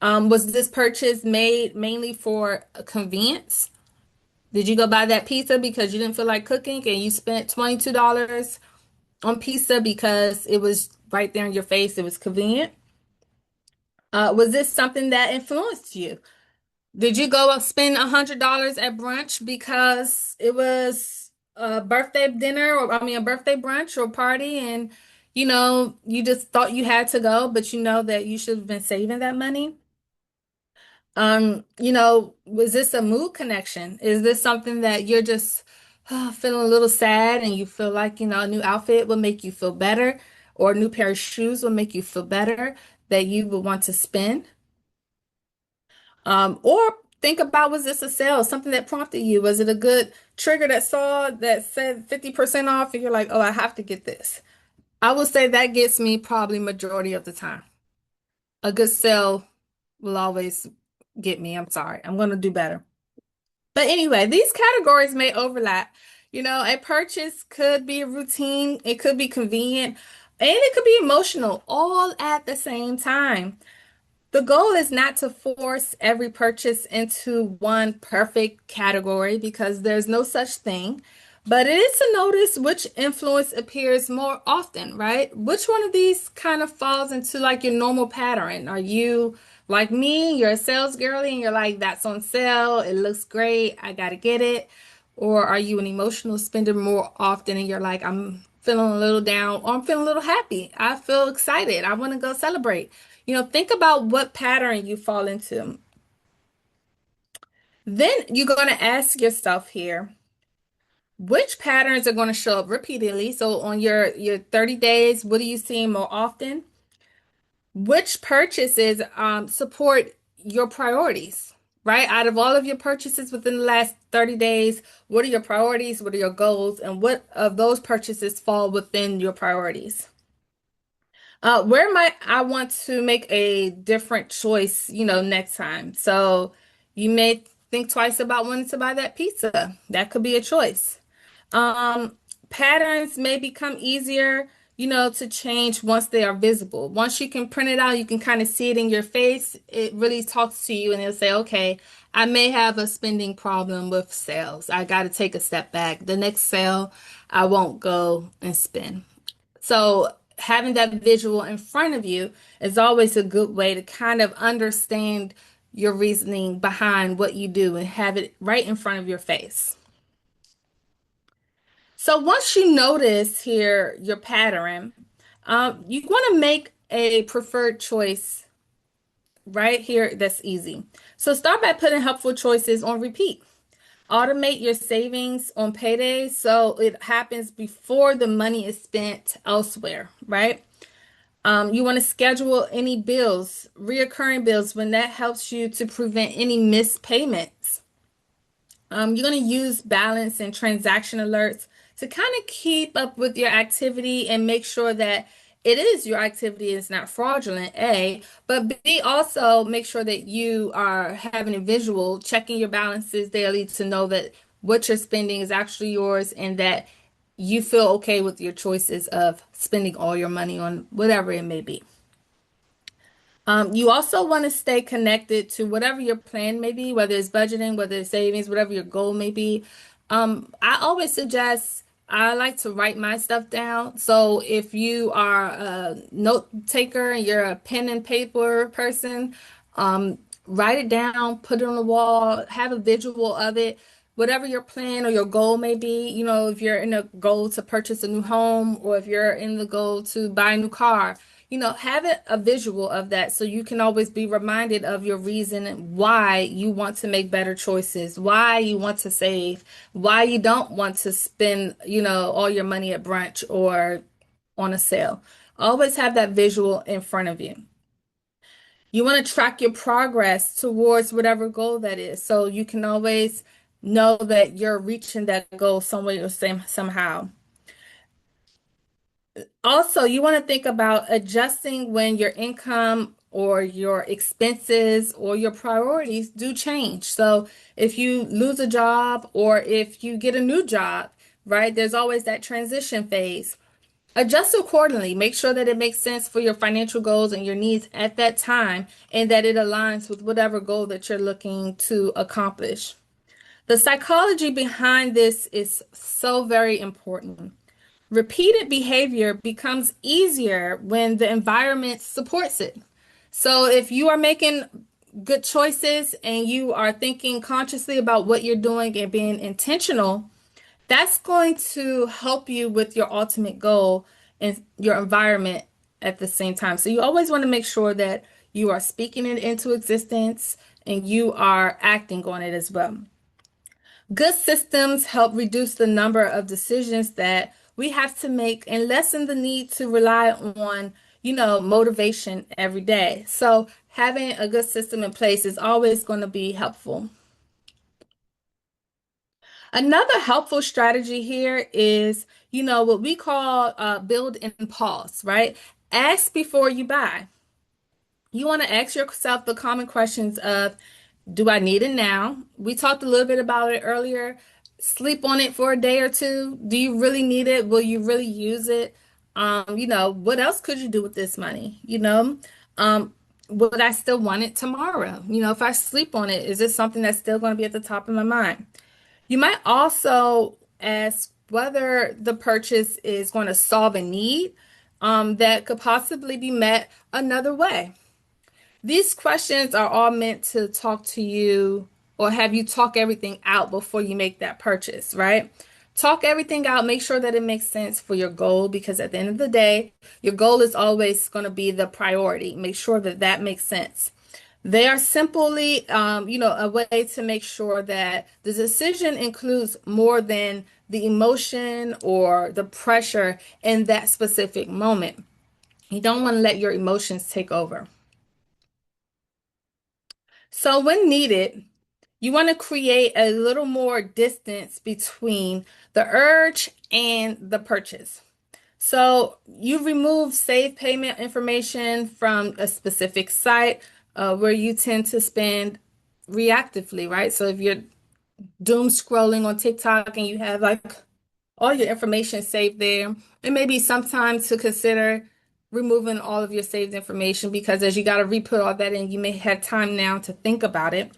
Was this purchase made mainly for convenience? Did you go buy that pizza because you didn't feel like cooking and you spent $22 on pizza because it was right there in your face, it was convenient? Was this something that influenced you? Did you go spend $100 at brunch because it was a birthday dinner or I mean a birthday brunch or party and you just thought you had to go, but you know that you should have been saving that money? Was this a mood connection? Is this something that you're just feeling a little sad and you feel like, a new outfit will make you feel better or a new pair of shoes will make you feel better that you would want to spend? Or think about, was this a sale, something that prompted you? Was it a good trigger that said 50% off and you're like, oh, I have to get this? I would say that gets me probably majority of the time. A good sale will always get me. I'm sorry. I'm going to do better. But anyway, these categories may overlap. A purchase could be a routine, it could be convenient, and it could be emotional all at the same time. The goal is not to force every purchase into one perfect category because there's no such thing, but it is to notice which influence appears more often, right? Which one of these kind of falls into like your normal pattern? Are you like me, you're a sales girly and you're like, that's on sale, it looks great, I gotta get it? Or are you an emotional spender more often and you're like, I'm feeling a little down or I'm feeling a little happy, I feel excited, I want to go celebrate? Think about what pattern you fall into. Then you're going to ask yourself here, which patterns are going to show up repeatedly? So on your 30 days, what are you seeing more often? Which purchases support your priorities, right? Out of all of your purchases within the last 30 days, what are your priorities? What are your goals? And what of those purchases fall within your priorities? Where might I want to make a different choice, next time? So you may think twice about wanting to buy that pizza. That could be a choice. Um, Patterns may become easier, to change once they are visible. Once you can print it out, you can kind of see it in your face. It really talks to you and it'll say, okay, I may have a spending problem with sales. I got to take a step back. The next sale, I won't go and spend. So having that visual in front of you is always a good way to kind of understand your reasoning behind what you do and have it right in front of your face. So once you notice here your pattern, you want to make a preferred choice right here that's easy. So start by putting helpful choices on repeat. Automate your savings on payday so it happens before the money is spent elsewhere, right? You want to schedule any bills, reoccurring bills, when that helps you to prevent any missed payments. You're going to use balance and transaction alerts to kind of keep up with your activity and make sure that it is your activity is not fraudulent, A, but B, also make sure that you are having a visual, checking your balances daily to know that what you're spending is actually yours and that you feel okay with your choices of spending all your money on whatever it may be. You also want to stay connected to whatever your plan may be, whether it's budgeting, whether it's savings, whatever your goal may be. I always suggest I like to write my stuff down. So if you are a note taker and you're a pen and paper person, write it down, put it on the wall, have a visual of it. Whatever your plan or your goal may be, if you're in a goal to purchase a new home or if you're in the goal to buy a new car, have it a visual of that so you can always be reminded of your reason why you want to make better choices, why you want to save, why you don't want to spend, all your money at brunch or on a sale. Always have that visual in front of you. You want to track your progress towards whatever goal that is so you can always know that you're reaching that goal some way or somehow. Also, you want to think about adjusting when your income or your expenses or your priorities do change. So, if you lose a job or if you get a new job, right, there's always that transition phase. Adjust accordingly. Make sure that it makes sense for your financial goals and your needs at that time and that it aligns with whatever goal that you're looking to accomplish. The psychology behind this is so very important. Repeated behavior becomes easier when the environment supports it. So if you are making good choices and you are thinking consciously about what you're doing and being intentional, that's going to help you with your ultimate goal and your environment at the same time. So you always want to make sure that you are speaking it into existence and you are acting on it as well. Good systems help reduce the number of decisions that we have to make and lessen the need to rely on, motivation every day. So having a good system in place is always going to be helpful. Another helpful strategy here is, what we call build and pause, right? Ask before you buy. You want to ask yourself the common questions of, Do I need it now? We talked a little bit about it earlier. Sleep on it for a day or two. Do you really need it? Will you really use it? What else could you do with this money? Um, would I still want it tomorrow? If I sleep on it, is this something that's still going to be at the top of my mind? You might also ask whether the purchase is going to solve a need that could possibly be met another way. These questions are all meant to talk to you or have you talk everything out before you make that purchase, right? Talk everything out, make sure that it makes sense for your goal because at the end of the day, your goal is always going to be the priority. Make sure that that makes sense. They are simply, a way to make sure that the decision includes more than the emotion or the pressure in that specific moment. You don't want to let your emotions take over. So, when needed, you want to create a little more distance between the urge and the purchase. So, you remove save payment information from a specific site where you tend to spend reactively, right? So, if you're doom scrolling on TikTok and you have like all your information saved there, it may be sometime to consider removing all of your saved information because as you got to re-put all that in, you may have time now to think about it.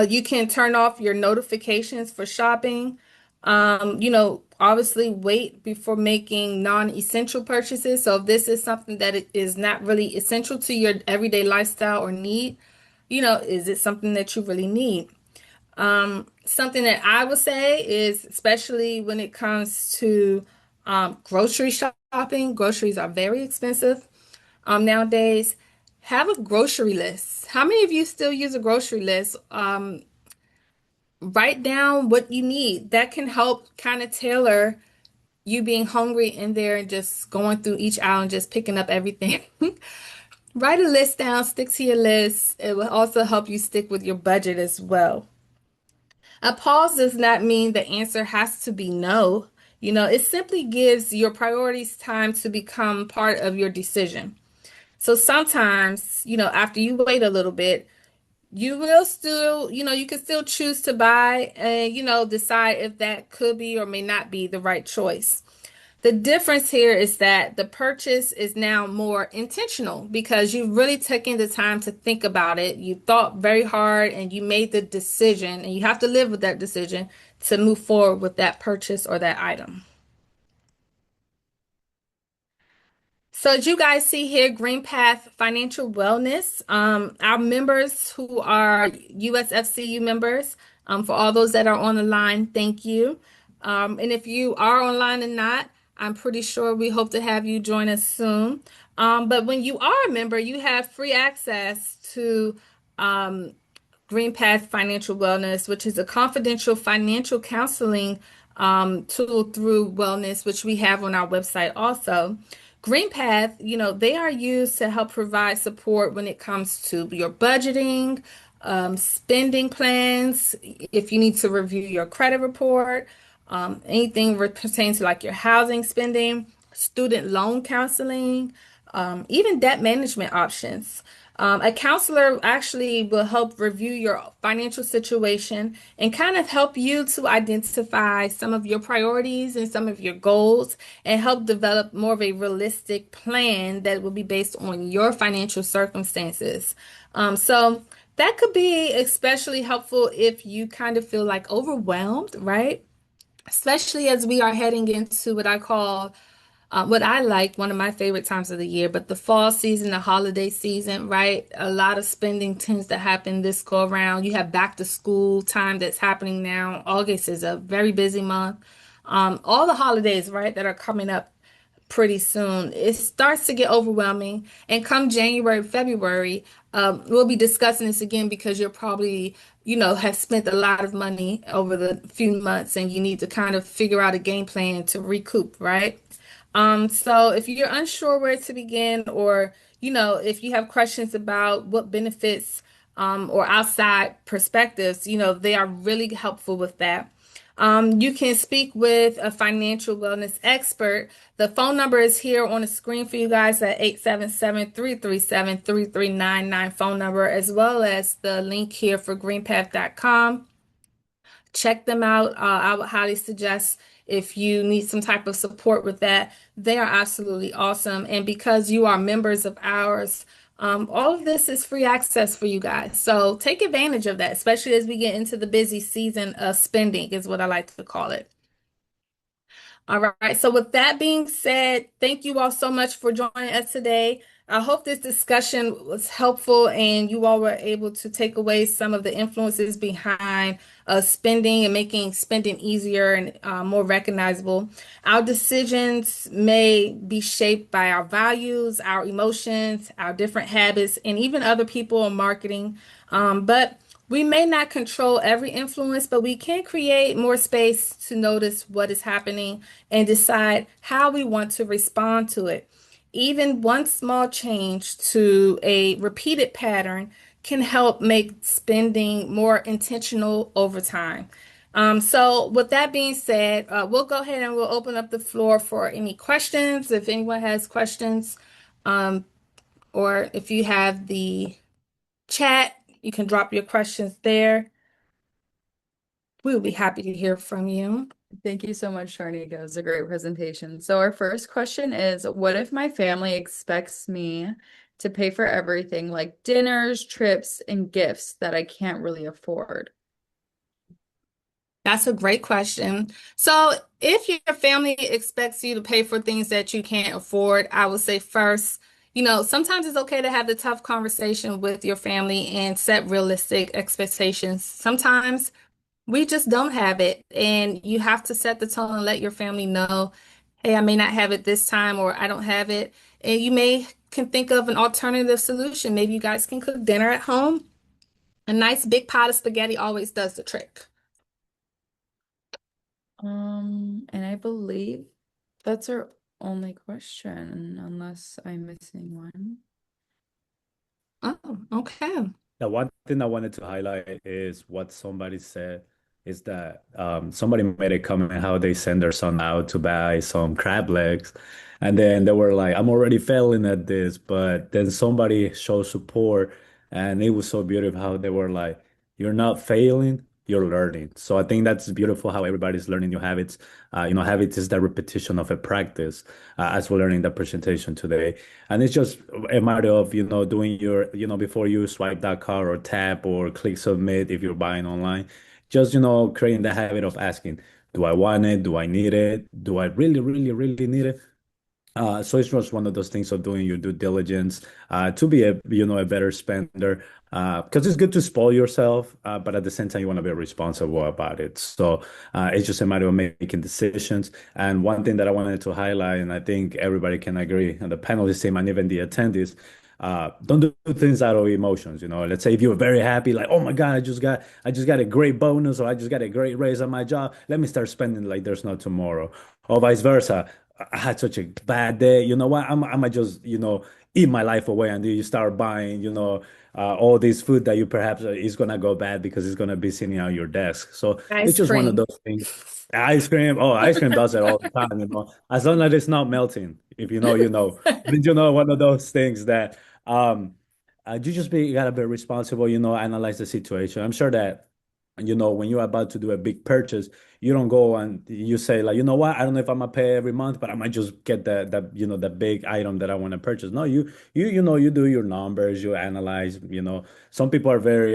You can turn off your notifications for shopping. Obviously wait before making non-essential purchases. So if this is something that it is not really essential to your everyday lifestyle or need, is it something that you really need? Something that I would say is, especially when it comes to grocery shopping, groceries are very expensive nowadays. Have a grocery list. How many of you still use a grocery list? Write down what you need. That can help kind of tailor you being hungry in there and just going through each aisle and just picking up everything. Write a list down, stick to your list. It will also help you stick with your budget as well. A pause does not mean the answer has to be no. It simply gives your priorities time to become part of your decision. So sometimes, after you wait a little bit, you will still, you can still choose to buy and, decide if that could be or may not be the right choice. The difference here is that the purchase is now more intentional because you've really taken the time to think about it. You thought very hard and you made the decision, and you have to live with that decision to move forward with that purchase or that item. So as you guys see here, Green Path Financial Wellness, our members who are USFCU members, for all those that are on the line, thank you. And if you are online and not, I'm pretty sure we hope to have you join us soon. But when you are a member, you have free access to Green Path Financial Wellness, which is a confidential financial counseling tool through Wellness, which we have on our website also. Green Path, they are used to help provide support when it comes to your budgeting, spending plans, if you need to review your credit report, anything pertaining to like your housing spending, student loan counseling, even debt management options. A counselor actually will help review your financial situation and kind of help you to identify some of your priorities and some of your goals and help develop more of a realistic plan that will be based on your financial circumstances. So that could be especially helpful if you kind of feel like overwhelmed, right? Especially as we are heading into what I call what I like, one of my favorite times of the year, but the fall season, the holiday season, right? A lot of spending tends to happen this go around. You have back to school time that's happening now. August is a very busy month. All the holidays, right, that are coming up pretty soon. It starts to get overwhelming. And come January, February, we'll be discussing this again because you're probably, have spent a lot of money over the few months and you need to kind of figure out a game plan to recoup, right? So if you're unsure where to begin, or if you have questions about what benefits or outside perspectives, they are really helpful with that. You can speak with a financial wellness expert. The phone number is here on the screen for you guys at 877-337-3399 phone number, as well as the link here for greenpath.com. Check them out. I would highly suggest if you need some type of support with that. They are absolutely awesome. And because you are members of ours, all of this is free access for you guys. So take advantage of that, especially as we get into the busy season of spending, is what I like to call it. All right. So with that being said, thank you all so much for joining us today. I hope this discussion was helpful and you all were able to take away some of the influences behind spending and making spending easier and more recognizable. Our decisions may be shaped by our values, our emotions, our different habits, and even other people in marketing. But we may not control every influence, but we can create more space to notice what is happening and decide how we want to respond to it. Even one small change to a repeated pattern can help make spending more intentional over time. So, with that being said, we'll go ahead and we'll open up the floor for any questions. If anyone has questions, um, or if you have the chat, you can drop your questions there. We'll be happy to hear from you. Thank you so much, Sharnika. It was a great presentation. So our first question is, what if my family expects me to pay for everything like dinners, trips, and gifts that I can't really afford? That's a great question. So, if your family expects you to pay for things that you can't afford, I would say first, sometimes it's okay to have the tough conversation with your family and set realistic expectations. Sometimes we just don't have it, and you have to set the tone and let your family know, hey, I may not have it this time, or I don't have it. And you may can think of an alternative solution. Maybe you guys can cook dinner at home. A nice big pot of spaghetti always does the trick. And I believe that's our only question, unless I'm missing one. Oh, okay. The one thing I wanted to highlight is what somebody said is that somebody made a comment how they send their son out to buy some crab legs. And then they were like, I'm already failing at this. But then somebody showed support. And it was so beautiful how they were like, you're not failing, you're learning. So I think that's beautiful how everybody's learning new habits. Habits is the repetition of a practice, as we're learning the presentation today. And it's just a matter of, doing your, before you swipe that card or tap or click submit if you're buying online, just, creating the habit of asking, do I want it? Do I need it? Do I really, really, really need it? So it's just one of those things of doing your due diligence to be a better spender. Because it's good to spoil yourself, but at the same time you want to be responsible about it. So it's just a matter of making decisions. And one thing that I wanted to highlight, and I think everybody can agree, and the panelists team and even the attendees, don't do things out of emotions. Let's say if you're very happy, like, oh my God, I just got a great bonus, or I just got a great raise on my job. Let me start spending like there's no tomorrow, or vice versa. I had such a bad day. You know what? I'm just, eat my life away. And then you start buying, all this food that you perhaps is going to go bad because it's going to be sitting on your desk. So it's Ice just one of cream. those things. Ice cream. Oh, ice cream does it all the time. As long as it's not melting. If you know, you know. But one of those things that you gotta be responsible, analyze the situation. I'm sure that when you're about to do a big purchase, you don't go and you say like, you know what, I don't know if I'm gonna pay every month, but I might just get the big item that I want to purchase. No, you do your numbers, you analyze. Some people are very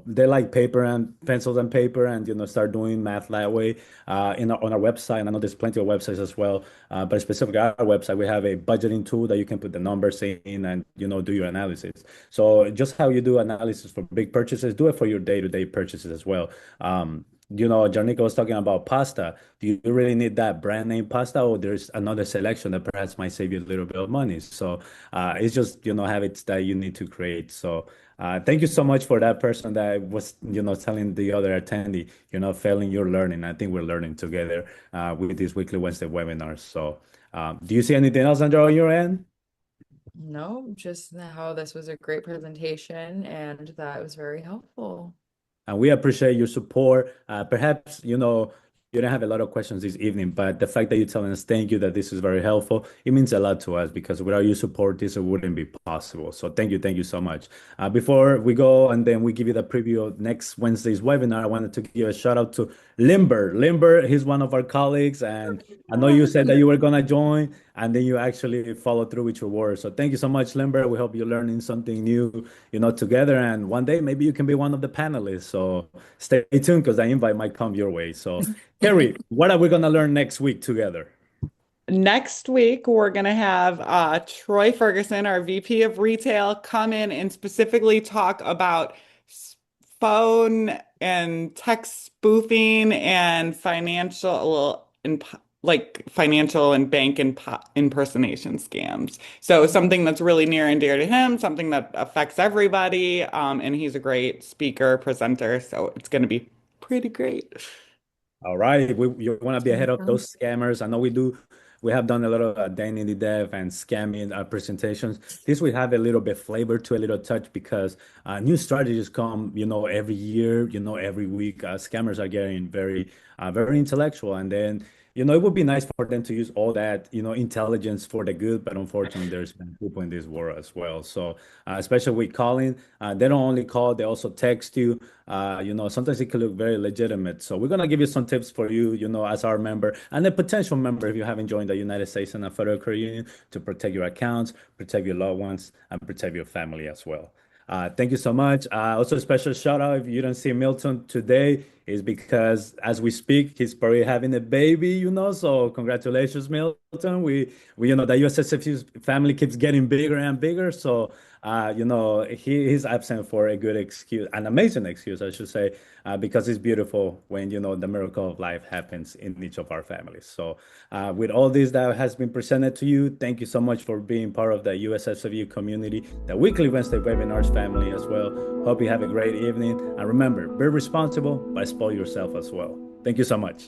they like paper and pencils and paper, and start doing math that way. On our website, and I know there's plenty of websites as well, but specifically our website, we have a budgeting tool that you can put the numbers in and do your analysis. So just how you do analysis for big purchases, do it for your day-to-day purchases as well. Jarnika was talking about pasta. Do you really need that brand name pasta, or there's another selection that perhaps might save you a little bit of money? So it's just habits that you need to create. So thank you so much for that person that was telling the other attendee, failing, you're learning. I think we're learning together with these weekly Wednesday webinars. So do you see anything else, Andrea, on your end? No, just how this was a great presentation and that was very helpful. And we appreciate your support. Perhaps, you don't have a lot of questions this evening, but the fact that you're telling us thank you, that this is very helpful, it means a lot to us because without your support, this wouldn't be possible. So thank you so much. Before we go and then we give you the preview of next Wednesday's webinar, I wanted to give a shout out to Limber. Limber, he's one of our colleagues, and I know you said that you were gonna join, and then you actually followed through with your words. So thank you so much, Limber. We hope you're learning something new, together, and one day maybe you can be one of the panelists. So stay tuned because the invite might come your way. So Carrie, what are we gonna learn next week together? Next week, we're going to have Troy Ferguson, our VP of Retail, come in and specifically talk about phone and text spoofing and financial and bank impersonation scams. So something that's really near and dear to him, something that affects everybody. And he's a great speaker, presenter, so it's going to be pretty great. All right, you want to be ahead of those scammers. I know we do. We have done a lot of identity theft and scamming presentations. This will have a little bit flavor to a little touch because new strategies come, every year, every week. Scammers are getting very intellectual, and then it would be nice for them to use all that, intelligence for the good. But unfortunately, there's been people in this world as well. So especially with calling, they don't only call, they also text you. Sometimes it can look very legitimate. So we're gonna give you some tips for you, as our member and a potential member if you haven't joined the United States and a Federal Credit Union to protect your accounts, protect your loved ones, and protect your family as well. Thank you so much. Also, a special shout out if you don't see Milton today is because as we speak, he's probably having a baby, So congratulations, Milton. The USSFCU family keeps getting bigger and bigger. So, he's absent for a good excuse, an amazing excuse, I should say, because it's beautiful when, the miracle of life happens in each of our families. So, with all this that has been presented to you, thank you so much for being part of the USSFCU community, the weekly Wednesday webinars family as well. Hope you have a great evening. And remember, be responsible, but spoil yourself as well. Thank you so much.